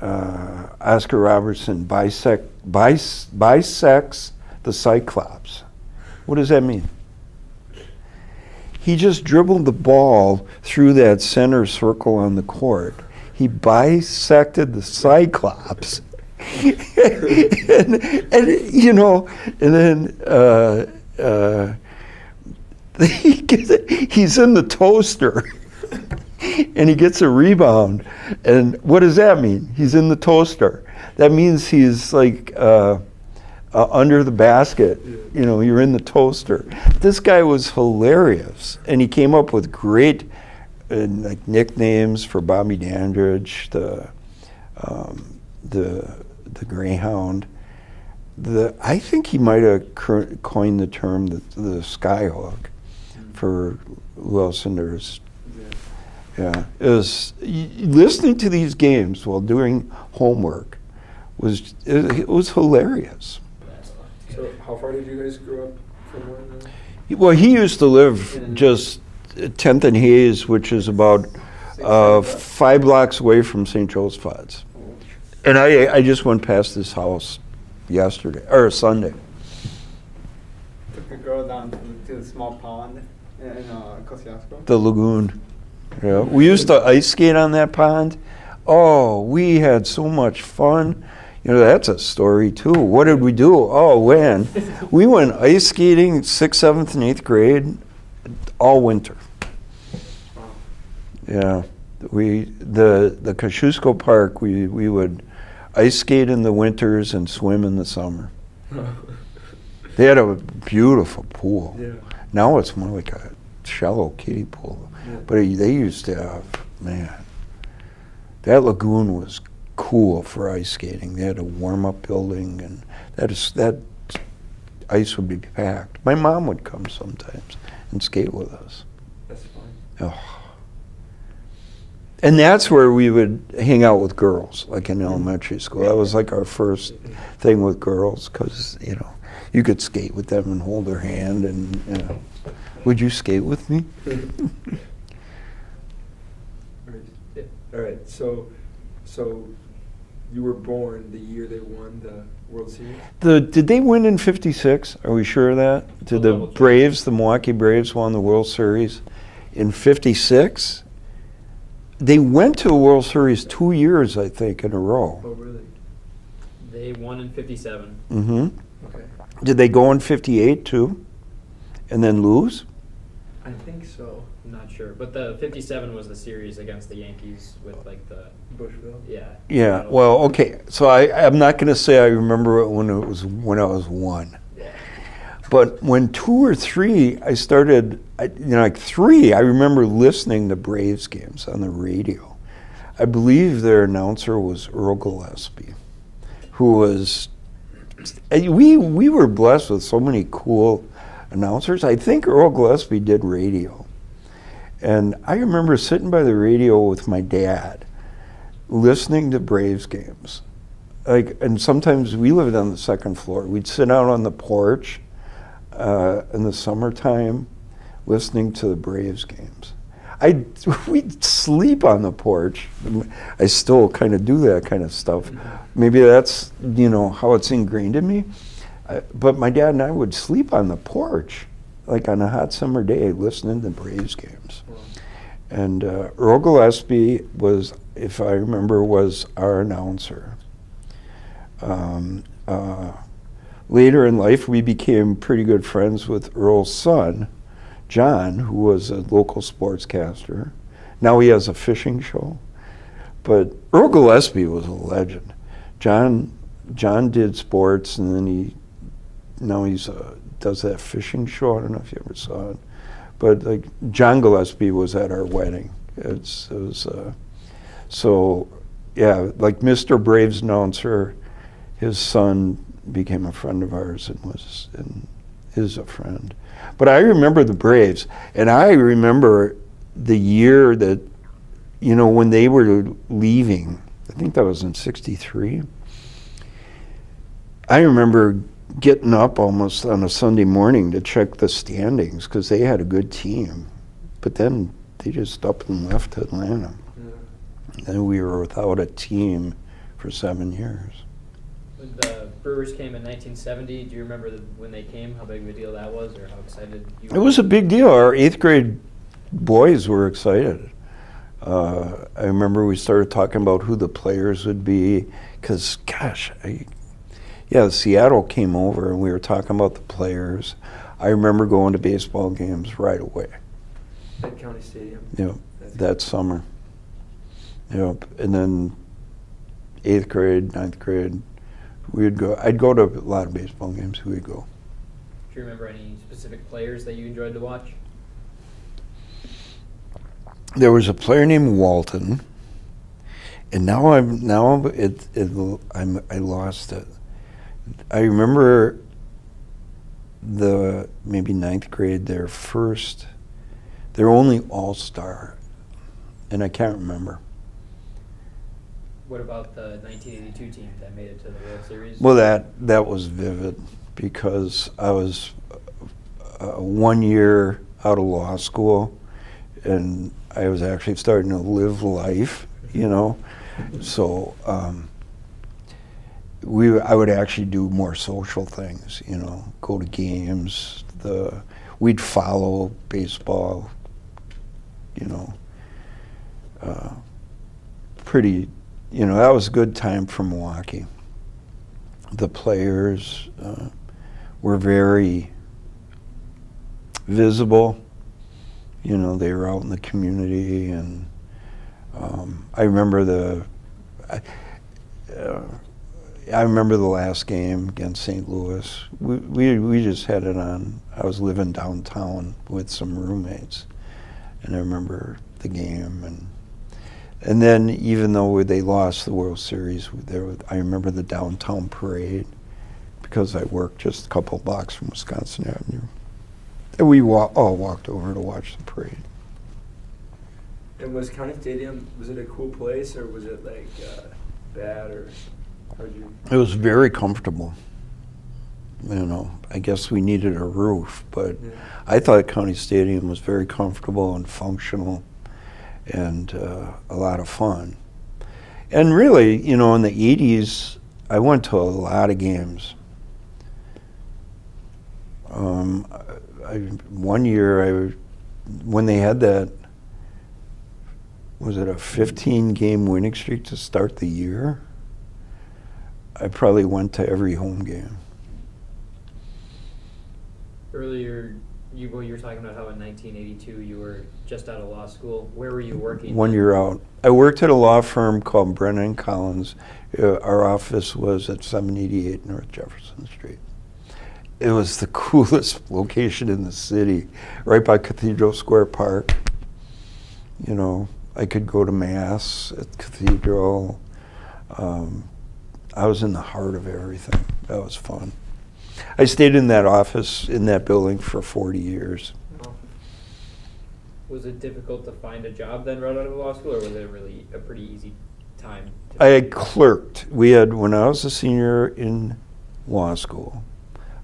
Oscar Robertson bisects the Cyclops. What does that mean? He just dribbled the ball through that center circle on the court. He bisected the Cyclops. and you know, and then he's in the toaster. And he gets a rebound. And what does that mean? He's in the toaster. That means he's like under the basket. You know, you're in the toaster. This guy was hilarious. And he came up with great like nicknames for Bobby Dandridge. the Greyhound. I think he might have coined the term the skyhook for Wilsoners. Yeah, it was listening to these games while doing homework it was hilarious. So how far did you guys grow up from one? Well, he used to live just 10th and Hayes, which is about 5 blocks away from St. Joseph's. And I just went past his house yesterday, or Sunday. Took a girl down to the small pond in Kosciuszko. The lagoon. Yeah, we used to ice skate on that pond. Oh, we had so much fun. You know, that's a story too. What did we do? Oh, when? We went ice skating 6th, 7th, and 8th grade all winter. Yeah, the Kosciuszko Park, we would ice skate in the winters and swim in the summer. They had a beautiful pool. Yeah. Now it's more like a shallow kiddie pool. Yeah. But they used to have, man, that lagoon was cool for ice skating. They had a warm-up building, and that ice would be packed. My mom would come sometimes and skate with us. That's fun. Oh. And that's where we would hang out with girls, like in elementary school. That was like our first thing with girls, because, you know, you could skate with them and hold their hand, and, you know, would you skate with me? All right. So you were born the year they won the World Series? Did they win in '56? Are we sure of that? Did the Braves, the Milwaukee Braves, won the World Series in '56? They went to the World Series 2 years, I think, in a row. Oh, really? They won in '57. Mm-hmm. Okay. Did they go in '58 too, and then lose? I think so. I'm not sure, but the '57 was the series against the Yankees with like the Bushville. yeah. Yeah. Well, okay. So I'm not going to say I remember it when I was 1. Yeah. But when 2 or 3, I started, like 3, I remember listening to Braves games on the radio. I believe their announcer was Earl Gillespie, who was, we were blessed with so many cool announcers. I think Earl Gillespie did radio. And I remember sitting by the radio with my dad, listening to Braves games. And sometimes we lived on the 2nd floor. We'd sit out on the porch in the summertime listening to the Braves games. We'd sleep on the porch. I still kind of do that kind of stuff. Maybe that's, how it's ingrained in me. But my dad and I would sleep on the porch, like on a hot summer day, listening to Braves games. And Earl Gillespie was, if I remember, was our announcer. Later in life, we became pretty good friends with Earl's son, John, who was a local sportscaster. Now he has a fishing show. But Earl Gillespie was a legend. John did sports, and then now he's does that fishing show. I don't know if you ever saw it. But like John Gillespie was at our wedding. It was so yeah, like Mr. Braves announcer, his son became a friend of ours and is a friend. But I remember the Braves, and I remember the year that, when they were leaving, I think that was in '63. I remember getting up almost on a Sunday morning to check the standings because they had a good team. But then they just up and left to Atlanta. Yeah. And we were without a team for 7 years. The Brewers came in 1970. Do you remember when they came, how big of a deal that was, or how excited you were? It was a big deal. Our 8th grade boys were excited. I remember we started talking about who the players would be because, gosh, Seattle came over and we were talking about the players. I remember going to baseball games right away. At County Stadium? Yep, that summer. Yep, and then 8th grade, 9th grade, I'd go to a lot of baseball games. We'd go. Do you remember any specific players that you enjoyed to watch? There was a player named Walton, And now I lost it. I remember maybe ninth grade, their only all-star, and I can't remember. What about the 1982 team that made it to the World Series? Well, that was vivid because I was 1 year out of law school, and I was actually starting to live life, you know. So I would actually do more social things, you know, go to games. We'd follow baseball, you know, pretty. You know, that was a good time for Milwaukee. The players were very visible. You know, they were out in the community, and I remember the last game against St. Louis. We just had it on. I was living downtown with some roommates, and I remember the game, and then even though they lost the World Series, I remember the downtown parade because I worked just a couple blocks from Wisconsin Avenue. And we all walked over to watch the parade. And was County Stadium, was it a cool place, or was it like bad, or how did you? It was very comfortable. You know, I guess we needed a roof, but yeah. I thought County Stadium was very comfortable and functional, and a lot of fun. And really, you know, in the 80s, I went to a lot of games. One year, when they had that, was it a 15-game winning streak to start the year? I probably went to every home game. Earlier, you were talking about how in 1982 you were just out of law school. Where were you working? 1 year out. I worked at a law firm called Brennan & Collins. Our office was at 788 North Jefferson Street. It was the coolest location in the city, right by Cathedral Square Park. You know, I could go to Mass at Cathedral. I was in the heart of everything. That was fun. I stayed in that office, in that building for 40 years. Was it difficult to find a job then right out of law school, or was it really a pretty easy time? I had clerked. When I was a senior in law school,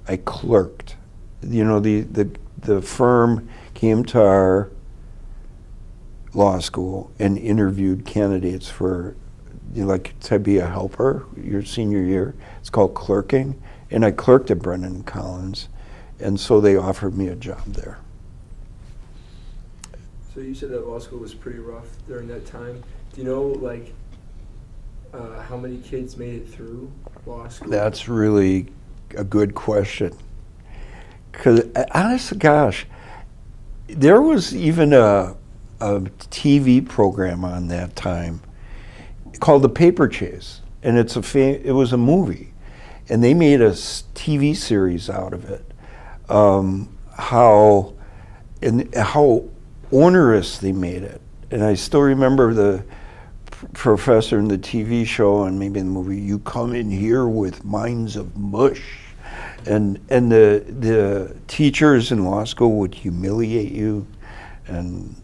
I clerked. You know, the firm came to our law school and interviewed candidates for, you know, like to be a helper your senior year. It's called clerking. And I clerked at Brennan & Collins, and so they offered me a job there. So you said that law school was pretty rough during that time. Do you know, like, how many kids made it through law school? That's really a good question. Because, honest to gosh, there was even a TV program on that time called The Paper Chase, and it was a movie. And they made a TV series out of it, how onerous they made it. And I still remember the professor in the TV show and maybe in the movie, you come in here with minds of mush. And the teachers in law school would humiliate you. And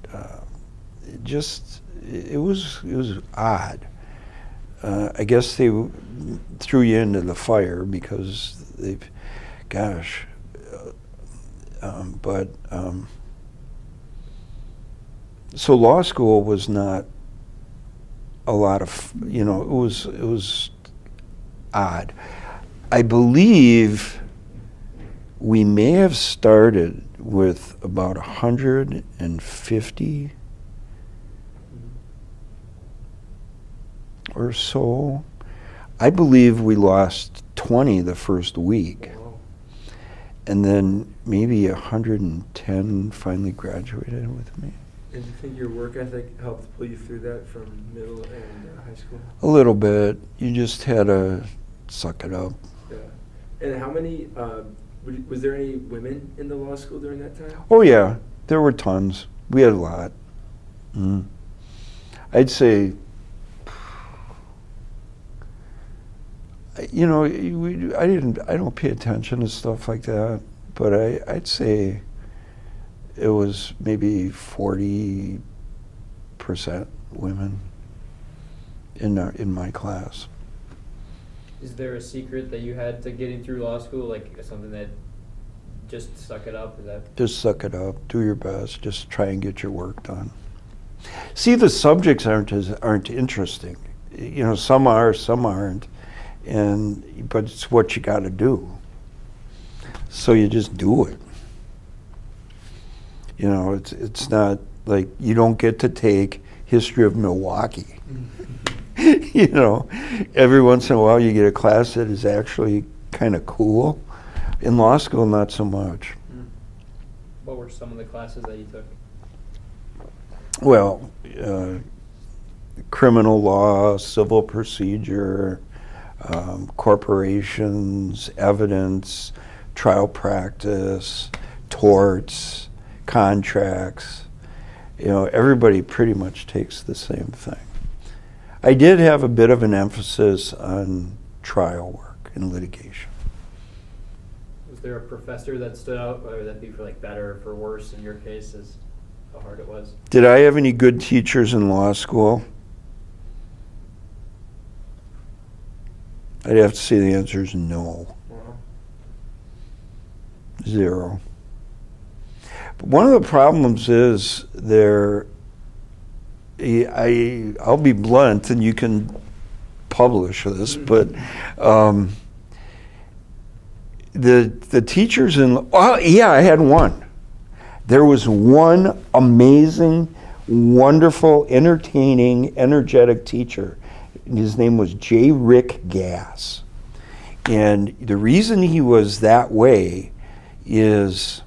it was odd. I guess they threw you into the fire because so law school was not a lot of, you know, it was odd. I believe we may have started with about 150 or so. I believe we lost 20 the first week. Wow. And then maybe 110 finally graduated with me. And do you think your work ethic helped pull you through that from middle and high school? A little bit. You just had to suck it up. Yeah. And how many, was there any women in the law school during that time? Oh yeah, there were tons. We had a lot. I'd say you know, I don't pay attention to stuff like that, but I'd say it was maybe 40% women in my class. Is there a secret that you had to getting through law school, like something that just suck it up? Is that Just suck it up, do your best, just try and get your work done. See, the subjects aren't interesting. You know, some are, some aren't, but it's what you got to do. So you just do it. You know, it's not like you don't get to take history of Milwaukee. You know, every once in a while you get a class that is actually kind of cool. In law school, not so much. What were some of the classes that you took? Well, criminal law, civil procedure, corporations, evidence, trial practice, torts, contracts. You know, everybody pretty much takes the same thing. I did have a bit of an emphasis on trial work and litigation. Was there a professor that stood out, whether that be for like better or for worse in your case, as how hard it was? Did I have any good teachers in law school? I'd have to say the answer is no. Zero. But one of the problems is I'll be blunt, and you can publish this, but the teachers I had one. There was one amazing, wonderful, entertaining, energetic teacher. His name was J. Rick Gass. And the reason he was that way is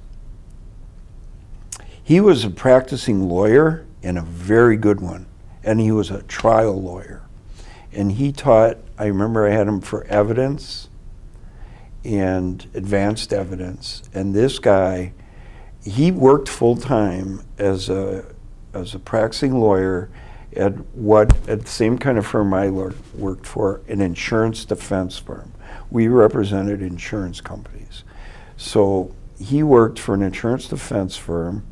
he was a practicing lawyer and a very good one. And he was a trial lawyer. And he taught, I remember I had him for evidence and advanced evidence. And this guy, he worked full-time as a practicing lawyer at the same kind of firm I worked for, an insurance defense firm. We represented insurance companies. So he worked for an insurance defense firm,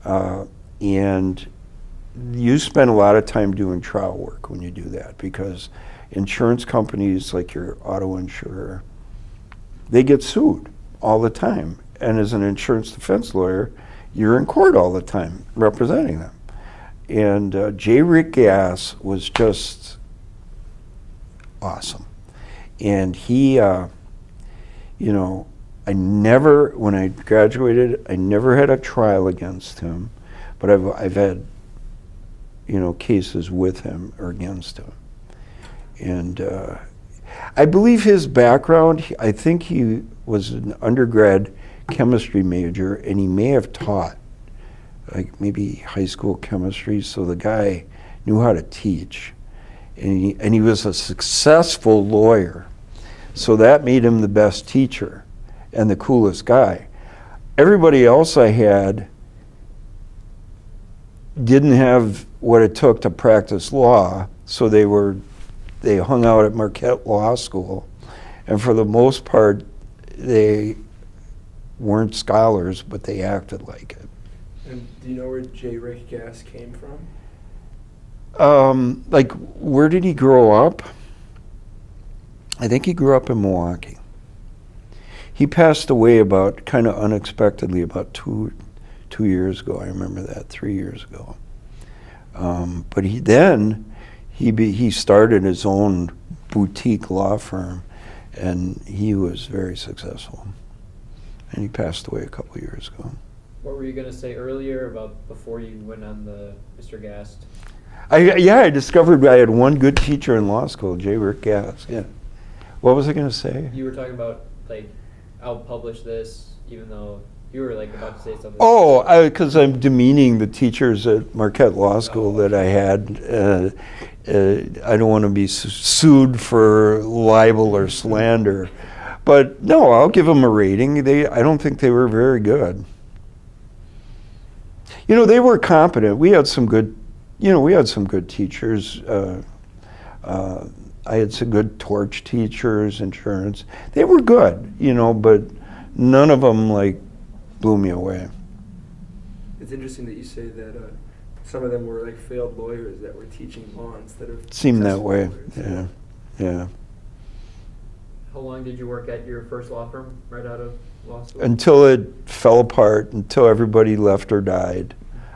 and you spend a lot of time doing trial work when you do that, because insurance companies, like your auto insurer, they get sued all the time. And as an insurance defense lawyer, you're in court all the time representing them. And J. Rick Gass was just awesome. And he, you know, when I graduated, I never had a trial against him, but I've had, you know, cases with him or against him. And I believe his background, I think he was an undergrad chemistry major, and he may have taught like maybe high school chemistry, so the guy knew how to teach. And he was a successful lawyer, so that made him the best teacher and the coolest guy. Everybody else I had didn't have what it took to practice law, so they hung out at Marquette Law School, and for the most part they weren't scholars, but they acted like it. And do you know where J. Rick Gass came from? Like, where did he grow up? I think he grew up in Milwaukee. He passed away kind of unexpectedly about two years ago. I remember that, 3 years ago. But he started his own boutique law firm, and he was very successful. And he passed away a couple years ago. What were you going to say earlier about before you went on the Mr. Gast? I discovered I had one good teacher in law school, J. Rick Gass. Yeah. What was I going to say? You were talking about, like, I'll publish this, even though you were, like, about to say something. Oh, because I'm demeaning the teachers at Marquette Law School that I had. I don't want to be sued for libel or slander. But no, I'll give them a rating. I don't think they were very good. You know, they were competent. We had some good, teachers. I had some good torch teachers, insurance. They were good, you know, but none of them like blew me away. It's interesting that you say that some of them were like failed lawyers that were teaching law instead of Seemed that way, lawyers. yeah. How long did you work at your first law firm right out of law school? Until it fell apart, until everybody left or died.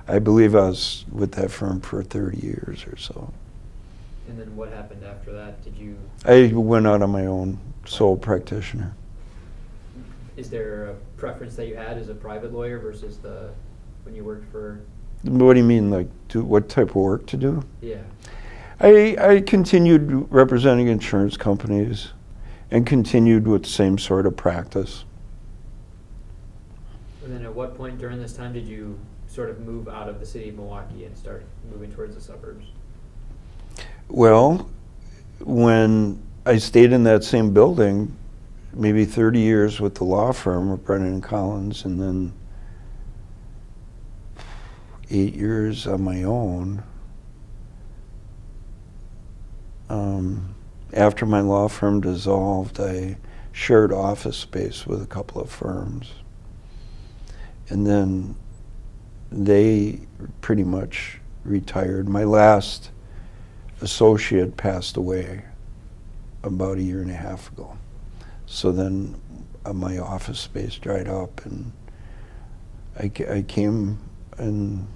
I believe I was with that firm for 30 years or so. And then what happened after that? Did you? I went out on my own, sole practitioner. Is there a preference that you had as a private lawyer versus when you worked for? What do you mean, like, what type of work to do? Yeah. I continued representing insurance companies and continued with the same sort of practice. And then at what point during this time did you sort of move out of the city of Milwaukee and start moving towards the suburbs? Well, when I stayed in that same building, maybe 30 years with the law firm of Brennan and Collins, and then 8 years on my own. After my law firm dissolved, I shared office space with a couple of firms. And then they pretty much retired. My last associate passed away about 1.5 years ago. So then my office space dried up, and I came, and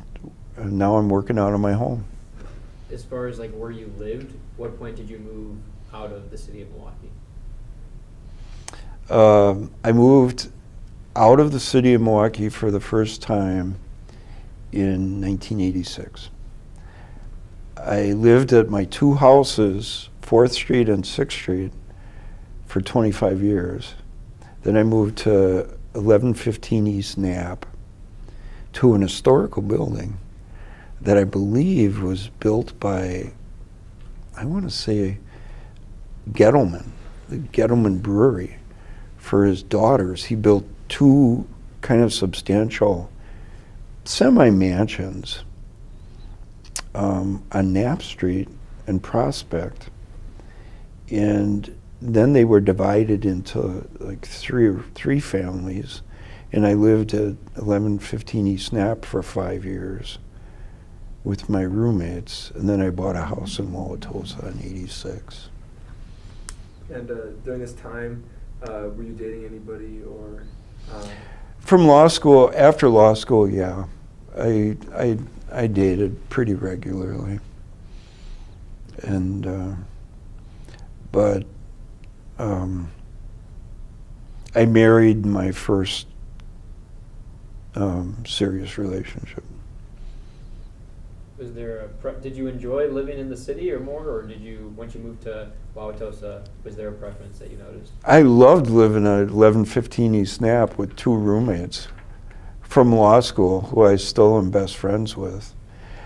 now I'm working out of my home. As far as like where you lived, what point did you move out of the city of Milwaukee? I moved out of the city of Milwaukee for the first time in 1986. I lived at my two houses, 4th Street and 6th Street, for 25 years. Then I moved to 1115 East Knapp, to an historical building that I believe was built by, I want to say, Gettleman, the Gettleman Brewery, for his daughters. He built 2 kind of substantial semi-mansions on Knapp Street and Prospect, and then they were divided into like three families, and I lived at 1115 East Knapp for 5 years with my roommates, and then I bought a house in Wauwatosa in 86. And during this time, were you dating anybody, or? From law school, after law school, yeah, I dated pretty regularly, and but I married my first serious relationship. Was there did you enjoy living in the city or more, or did you, once you moved to Wauwatosa, was there a preference that you noticed? I loved living at 1115 East Knapp with 2 roommates from law school who I still am best friends with.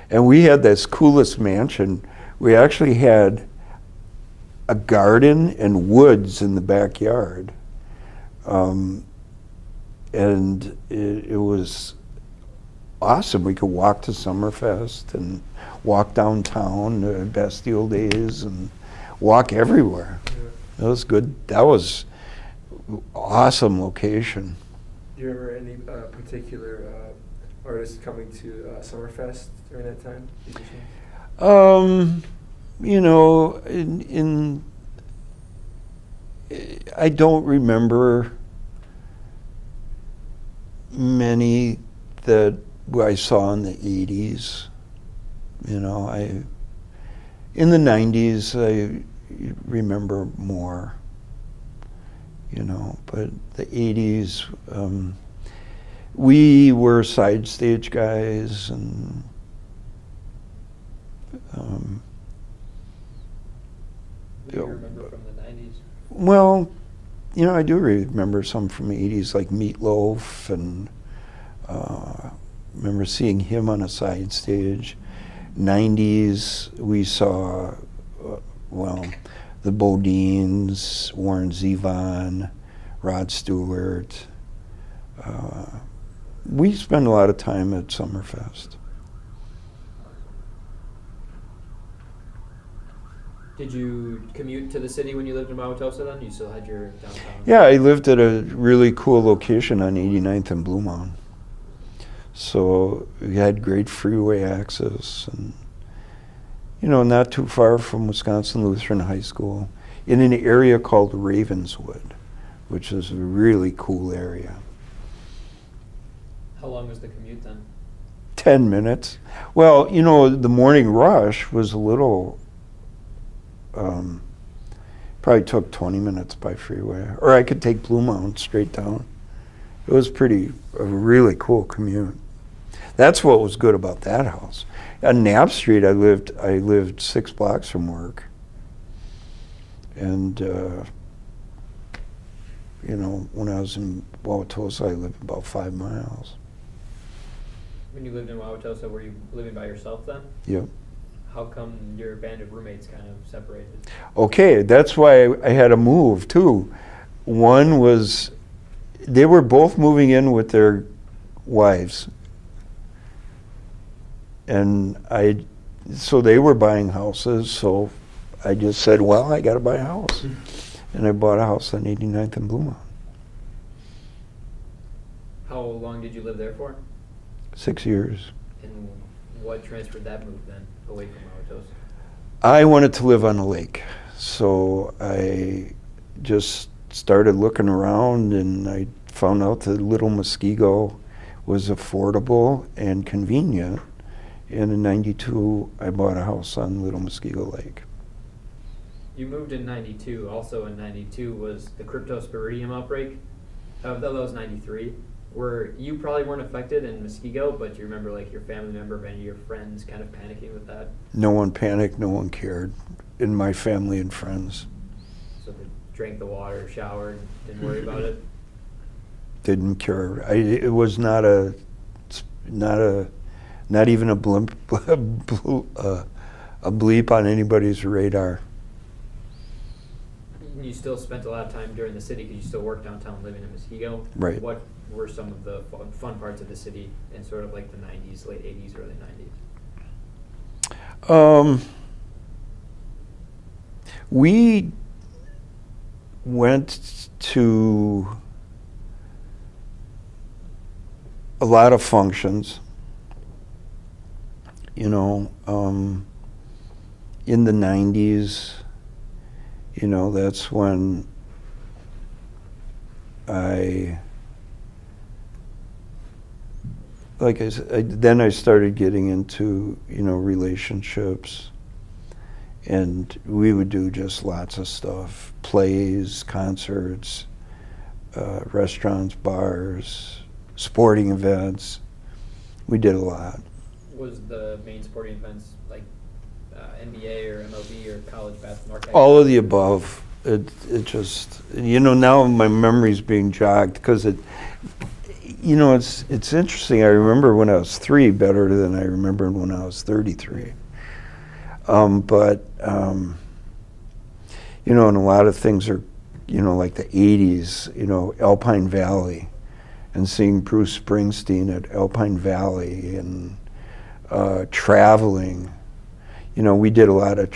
And we had this coolest mansion. We actually had a garden and woods in the backyard. And it was awesome. We could walk to Summerfest and walk downtown, Bastille Days, and walk everywhere. Yeah. That was good. That was awesome location. Do you remember any particular artists coming to Summerfest during that time? You know, I don't remember many that I saw in the 80s. You know, in the 90s, I remember more, you know, but the 80s, we were side stage guys, and what do you remember from the 90s? Well, you know, I do remember some from the 80s, like Meatloaf, and remember seeing him on a side stage. 90s, we saw, well, the Bodines, Warren Zevon, Rod Stewart. We spent a lot of time at Summerfest. Did you commute to the city when you lived in Wauwatosa then? You still had your downtown? Yeah, I lived at a really cool location on 89th and Blue Mound. So we had great freeway access and, you know, not too far from Wisconsin Lutheran High School in an area called Ravenswood, which is a really cool area. How long was the commute then? 10 minutes. Well, you know, the morning rush was a little, probably took 20 minutes by freeway. Or I could take Blue Mound straight down. It was a really cool commute. That's what was good about that house. On Knapp Street, I lived 6 blocks from work. And, you know, when I was in Wauwatosa, I lived about 5 miles. When you lived in Wauwatosa, were you living by yourself then? Yep. How come your band of roommates kind of separated? Okay, that's why I had to move too. One was, they were both moving in with their wives. And so they were buying houses, so I just said, well, I got to buy a house. And I bought a house on 89th and Blue Mound. How long did you live there for? 6 years. And what transferred that move then, away from Wauwatosa? I wanted to live on a lake, so I just started looking around and I found out that Little Muskego was affordable and convenient. And in '92, I bought a house on Little Muskego Lake. You moved in '92. Also in '92 was the cryptosporidium outbreak. That was '93. Where you probably weren't affected in Muskego, but you remember like your family member or any of your friends kind of panicking with that? No one panicked, no one cared in my family and friends. So they drank the water, showered, didn't worry about it? Didn't care. It was not even a blimp, a bleep on anybody's radar. You still spent a lot of time during the city because you still worked downtown living in Muskego. Right. What were some of the fun parts of the city in sort of like the 90s, late 80s, early 90s? We went to a lot of functions, you know, in the 90s, you know, that's when then I started getting into, you know, relationships, and we would do just lots of stuff, plays, concerts, restaurants, bars, sporting events. We did a lot. Was the main sporting events like NBA or MLB or college basketball? All of the above. It just, you know, now my memory's being jogged because you know, it's interesting. I remember when I was 3 better than I remember when I was 33. You know, and a lot of things are, you know, like the 80s, you know, Alpine Valley, and seeing Bruce Springsteen at Alpine Valley, and traveling. You know, I did a lot of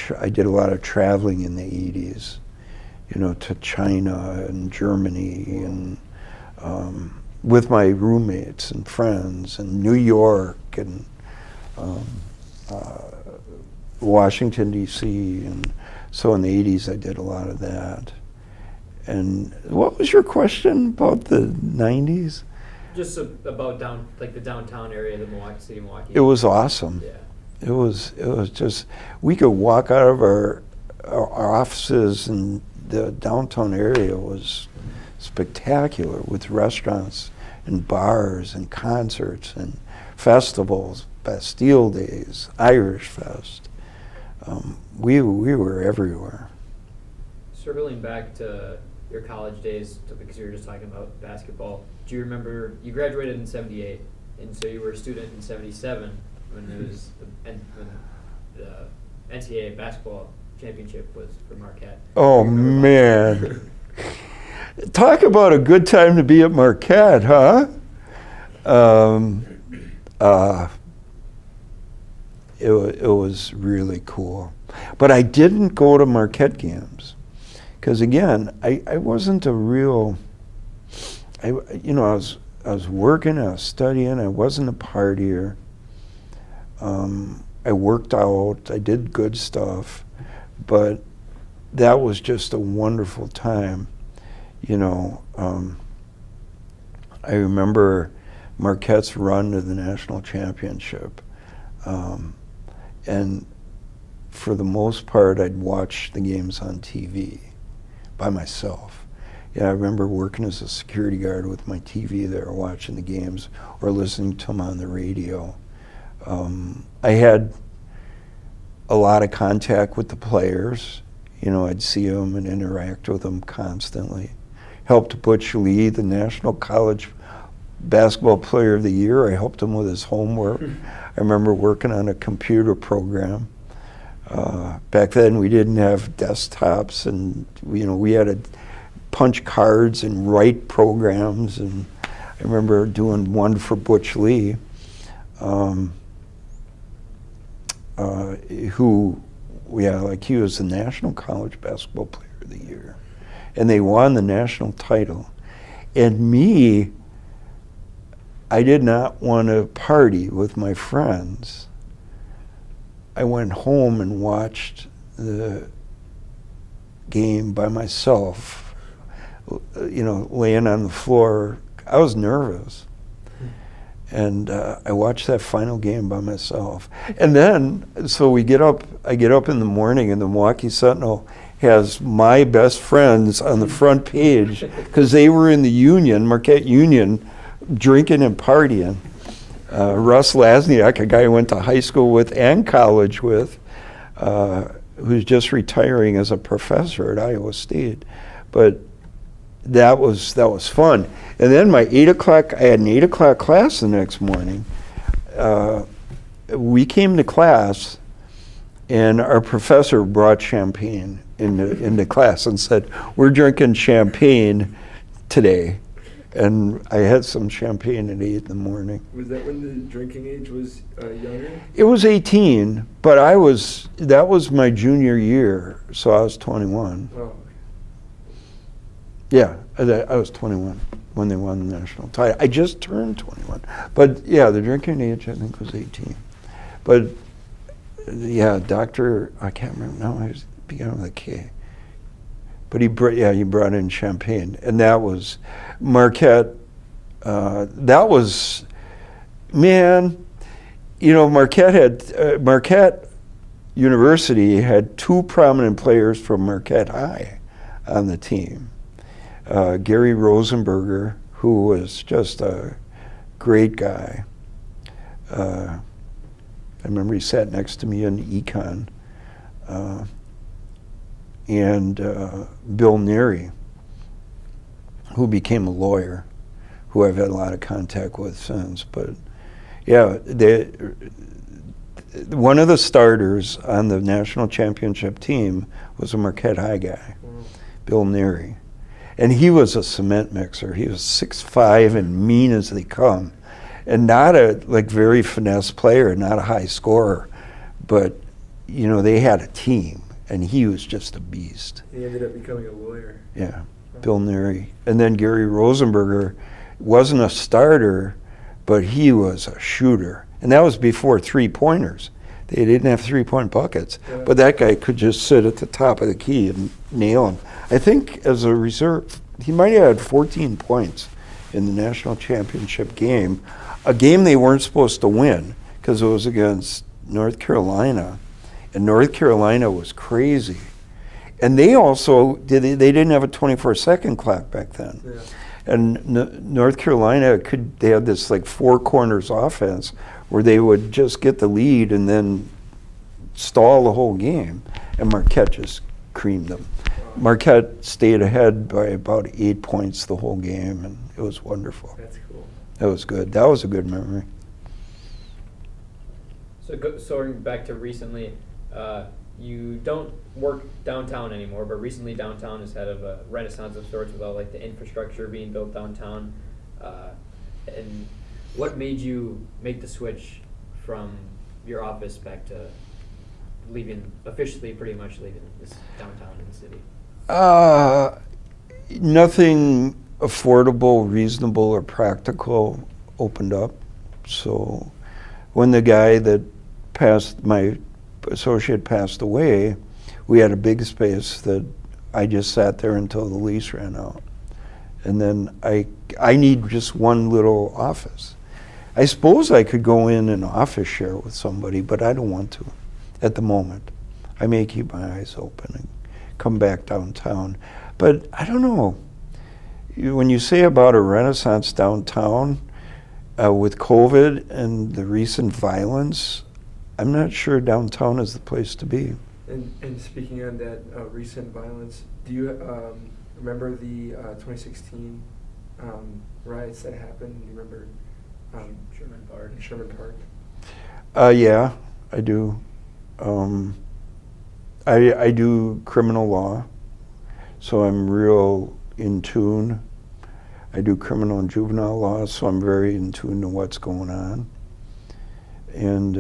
traveling in the 80s, you know, to China and Germany, and with my roommates and friends, and New York, and Washington, D.C., and so in the 80s I did a lot of that. And what was your question about the 90s? Just about the downtown area of the city of Milwaukee. It was awesome. Yeah. It was just, we could walk out of our offices, and the downtown area was spectacular with restaurants and bars and concerts and festivals, Bastille Days, Irish Fest. We were everywhere. Circling back to your college days, because you were just talking about basketball, do you remember, you graduated in '78, and so you were a student in '77 when it was when the NCAA basketball championship was for Marquette. Oh man. Talk about a good time to be at Marquette, huh? It was really cool. But I didn't go to Marquette games because, again, I wasn't a real. I was working, I was studying, I wasn't a partier. I worked out, I did good stuff, but that was just a wonderful time. I remember Marquette's run to the national championship. And for the most part, I'd watch the games on TV by myself. I remember working as a security guard with my TV there, watching the games or listening to them on the radio. I had a lot of contact with the players. I'd see them and interact with them constantly. Helped Butch Lee, the National College Basketball Player of the Year. I helped him with his homework. I remember working on a computer program. Back then, we didn't have desktops, and we had to punch cards and write programs. And I remember doing one for Butch Lee, who, he was the National College Basketball Player of the Year, and they won the national title. And me, I did not want to party with my friends. I went home and watched the game by myself, laying on the floor. I was nervous. And I watched that final game by myself. And then, so I get up in the morning, and the Milwaukee Sentinel has my best friends on the front page because they were in the Union, Marquette Union, drinking and partying. Russ Lasniak, a guy I went to high school with and college with, who's just retiring as a professor at Iowa State. But that was fun. And then I had an 8 o'clock class the next morning. We came to class, and our professor brought champagne into class and said, "We're drinking champagne today." And I had some champagne at 8 in the morning. Was that when the drinking age was younger? It was 18, but that was my junior year, so I was 21. Oh. Yeah, I was 21 when they won the national title. I just turned 21. But yeah, the drinking age, I think, was 18. But yeah, I can't remember now, it began with a K. But he brought in champagne. And that was Marquette. Marquette University had two prominent players from Marquette High on the team. Gary Rosenberger, who was just a great guy. I remember he sat next to me in econ. And Bill Neary, who became a lawyer, who I've had a lot of contact with since. But yeah, one of the starters on the national championship team was a Marquette High guy, Bill Neary. And he was a cement mixer. He was 6'5" and mean as they come. And not a very finesse player, not a high scorer. But, they had a team. And he was just a beast. He ended up becoming a lawyer. Yeah, Bill Neary. And then Gary Rosenberger wasn't a starter, but he was a shooter. And that was before three-pointers. They didn't have three-point buckets. Yeah. But that guy could just sit at the top of the key and nail him. I think as a reserve, he might have had 14 points in the national championship game, a game they weren't supposed to win because it was against North Carolina. And North Carolina was crazy. And they also, they didn't have a 24-second clock back then. Yeah. And North Carolina, they had this four corners offense where they would just get the lead and then stall the whole game. And Marquette just creamed them. Marquette stayed ahead by about 8 points the whole game, and it was wonderful. That's cool. That was good. That was a good memory. So going back to recently, you don't work downtown anymore, but recently downtown has had a renaissance of sorts with all the infrastructure being built downtown. And what made you make the switch from your office back to officially pretty much leaving this downtown in the city? Nothing affordable, reasonable, or practical opened up. So when the guy that my associate passed away, we had a big space that I just sat there until the lease ran out. And then I need just one little office. I suppose I could go in an office share with somebody, but I don't want to at the moment. I may keep my eyes open and come back downtown. But I don't know. When you say about a renaissance downtown, with COVID and the recent violence, I'm not sure downtown is the place to be. And speaking on that recent violence, do you remember the 2016 riots that happened? Do you remember Sherman Park? Sherman Park? Yeah, I do. I do criminal law, so I'm real in tune. I do criminal and juvenile law, so I'm very in tune to what's going on. And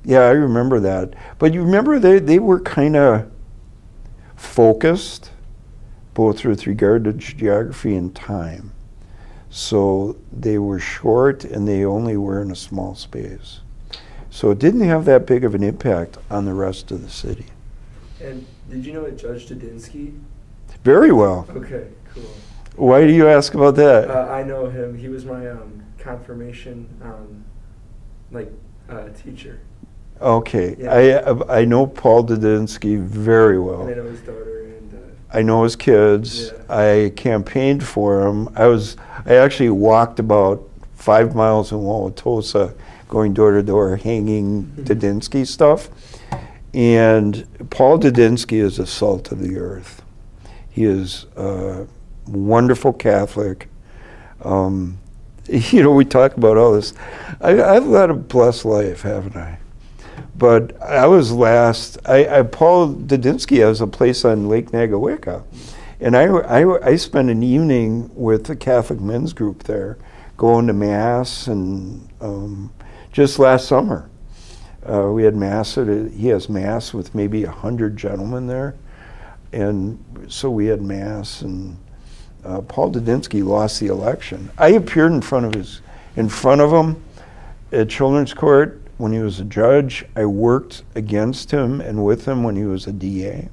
yeah, I remember that. But you remember they were kind of focused, both with regard to geography and time. So they were short and they only were in a small space. So it didn't have that big of an impact on the rest of the city. And did you know that Judge Dudinsky? Very well. Okay, cool. Why do you ask about that? I know him. He was my confirmation teacher. Okay, Yeah. I know Paul Dudinsky very well. And I know his daughter. I know his kids. Yeah. I campaigned for him. I actually walked about 5 miles in Wauwatosa, going door to door, hanging Dudinsky stuff. And Paul Dudinsky is a salt of the earth. He is a wonderful Catholic. You know, we talk about all this. I've led a blessed life, haven't I? But I was Paul Dudinsky has a place on Lake Nagawicca. And I spent an evening with the Catholic men's group there, going to Mass, and just last summer. We had Mass, he has Mass with maybe 100 gentlemen there. And so we had Mass, and Paul Dudinsky lost the election. I appeared in front of him at Children's Court when he was a judge. I worked against him and with him when he was a DA.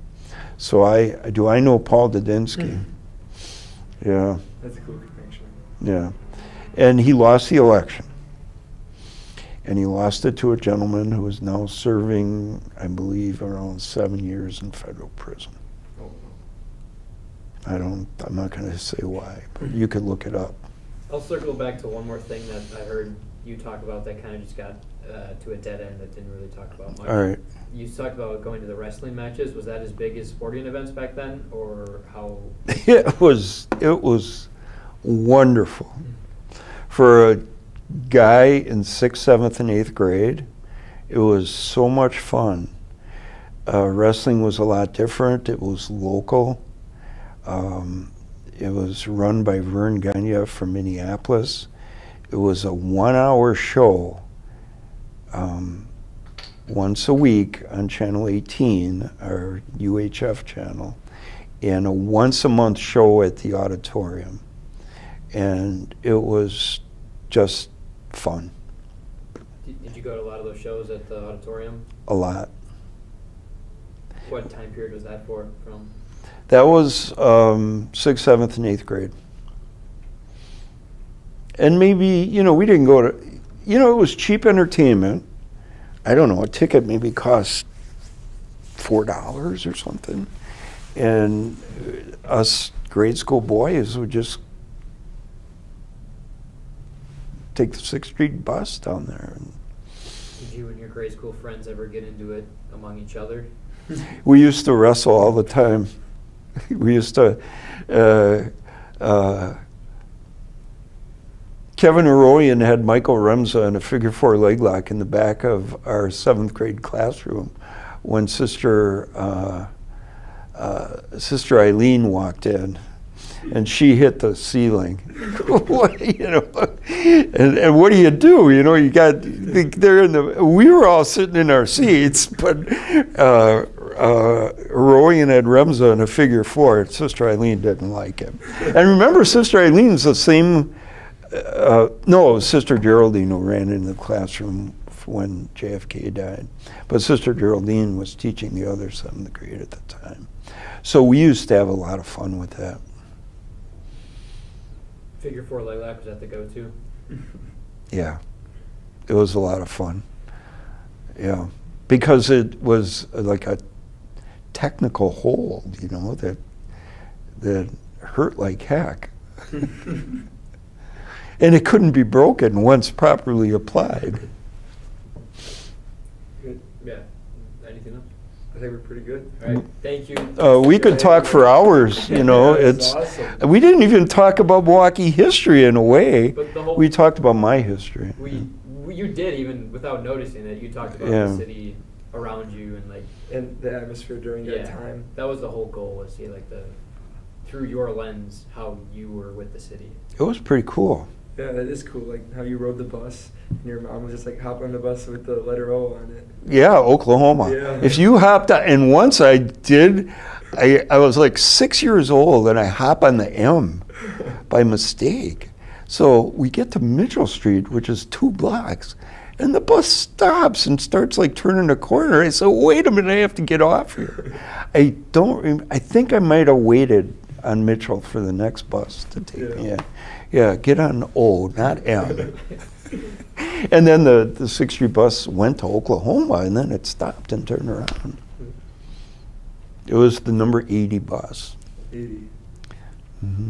So I know Paul Dudinsky. Yeah. That's a cool connection. Yeah. And he lost the election. And he lost it to a gentleman who is now serving, I believe, around 7 years in federal prison. I'm not going to say why, but you could look it up. I'll circle back to one more thing that I heard you talk about that kind of just got to a dead end that didn't really talk about much. All right. You talked about going to the wrestling matches. Was that as big as sporting events back then, or how? It was wonderful. For a guy in 6th, 7th, and 8th grade, it was so much fun. Wrestling was a lot different. It was local. It was run by Vern Gagne from Minneapolis. It was a 1-hour show once a week on Channel 18, our UHF channel, and a once-a-month show at the auditorium. And it was just fun. Did you go to a lot of those shows at the auditorium? A lot. What time period was that from? That was 6th, 7th, and 8th grade. And maybe, you know, we didn't go to, you know, it was cheap entertainment. I don't know, a ticket maybe cost $4 or something. And us grade school boys would just take the 6th Street bus down there. Did you and your grade school friends ever get into it among each other? We used to wrestle all the time. We used to, Kevin Aroyan had Michael Remza in a figure-4 leg lock in the back of our 7th grade classroom when Sister Eileen walked in. and she hit the ceiling. You know, and what do? You know, you got they're in the. We were all sitting in our seats, but Roy and Ed Remza in a figure four. Sister Eileen didn't like him. And remember, Sister Eileen's the same. No, it was Sister Geraldine who ran in the classroom when JFK died. But Sister Geraldine was teaching the other 7th grade at the time. So we used to have a lot of fun with that. Figure four lilac, was that the go-to? Yeah, it was a lot of fun. Yeah, because it was like a technical hold, you know, that hurt like heck. And it couldn't be broken once properly applied. Good. Yeah. Anything else? I think we're pretty good. All right. Thank you. We could talk for hours, you know. Yeah, It's awesome. We didn't even talk about Milwaukee history in a way. But the whole We talked about my history. You did, even without noticing it. You talked about Yeah. the city around you and like And the atmosphere during that time. That was the whole goal, was see like through your lens how you were with the city. It was pretty cool. Yeah, that is cool. Like how you rode the bus, and your mom was just like hop on the bus with the letter O on it. Yeah, Oklahoma. Yeah. If you hopped on, and once I did, I was like 6 years old, and I hop on the M by mistake. So we get to Mitchell Street, which is 2 blocks, and the bus stops and starts like turning a corner. I said, wait a minute, I have to get off here. I think I might have waited on Mitchell for the next bus to take me in. Yeah, get on O, not M. And then the 6th Street bus went to Oklahoma, and then it stopped and turned around. It was the number 80 bus. 80. Mm-hmm.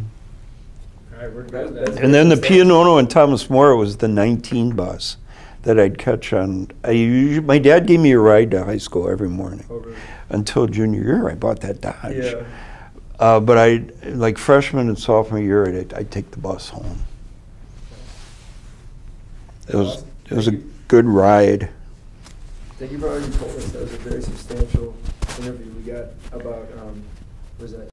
All right, we're That's good. And then the Pianono and Thomas More was the 19 bus that I'd catch on. My dad gave me a ride to high school every morning. Oh, really? Until junior year, I bought that Dodge. Yeah. But like freshman and sophomore year, I'd take the bus home. It was a good ride. Thank you for all you told us. That was a very substantial interview we got about, was that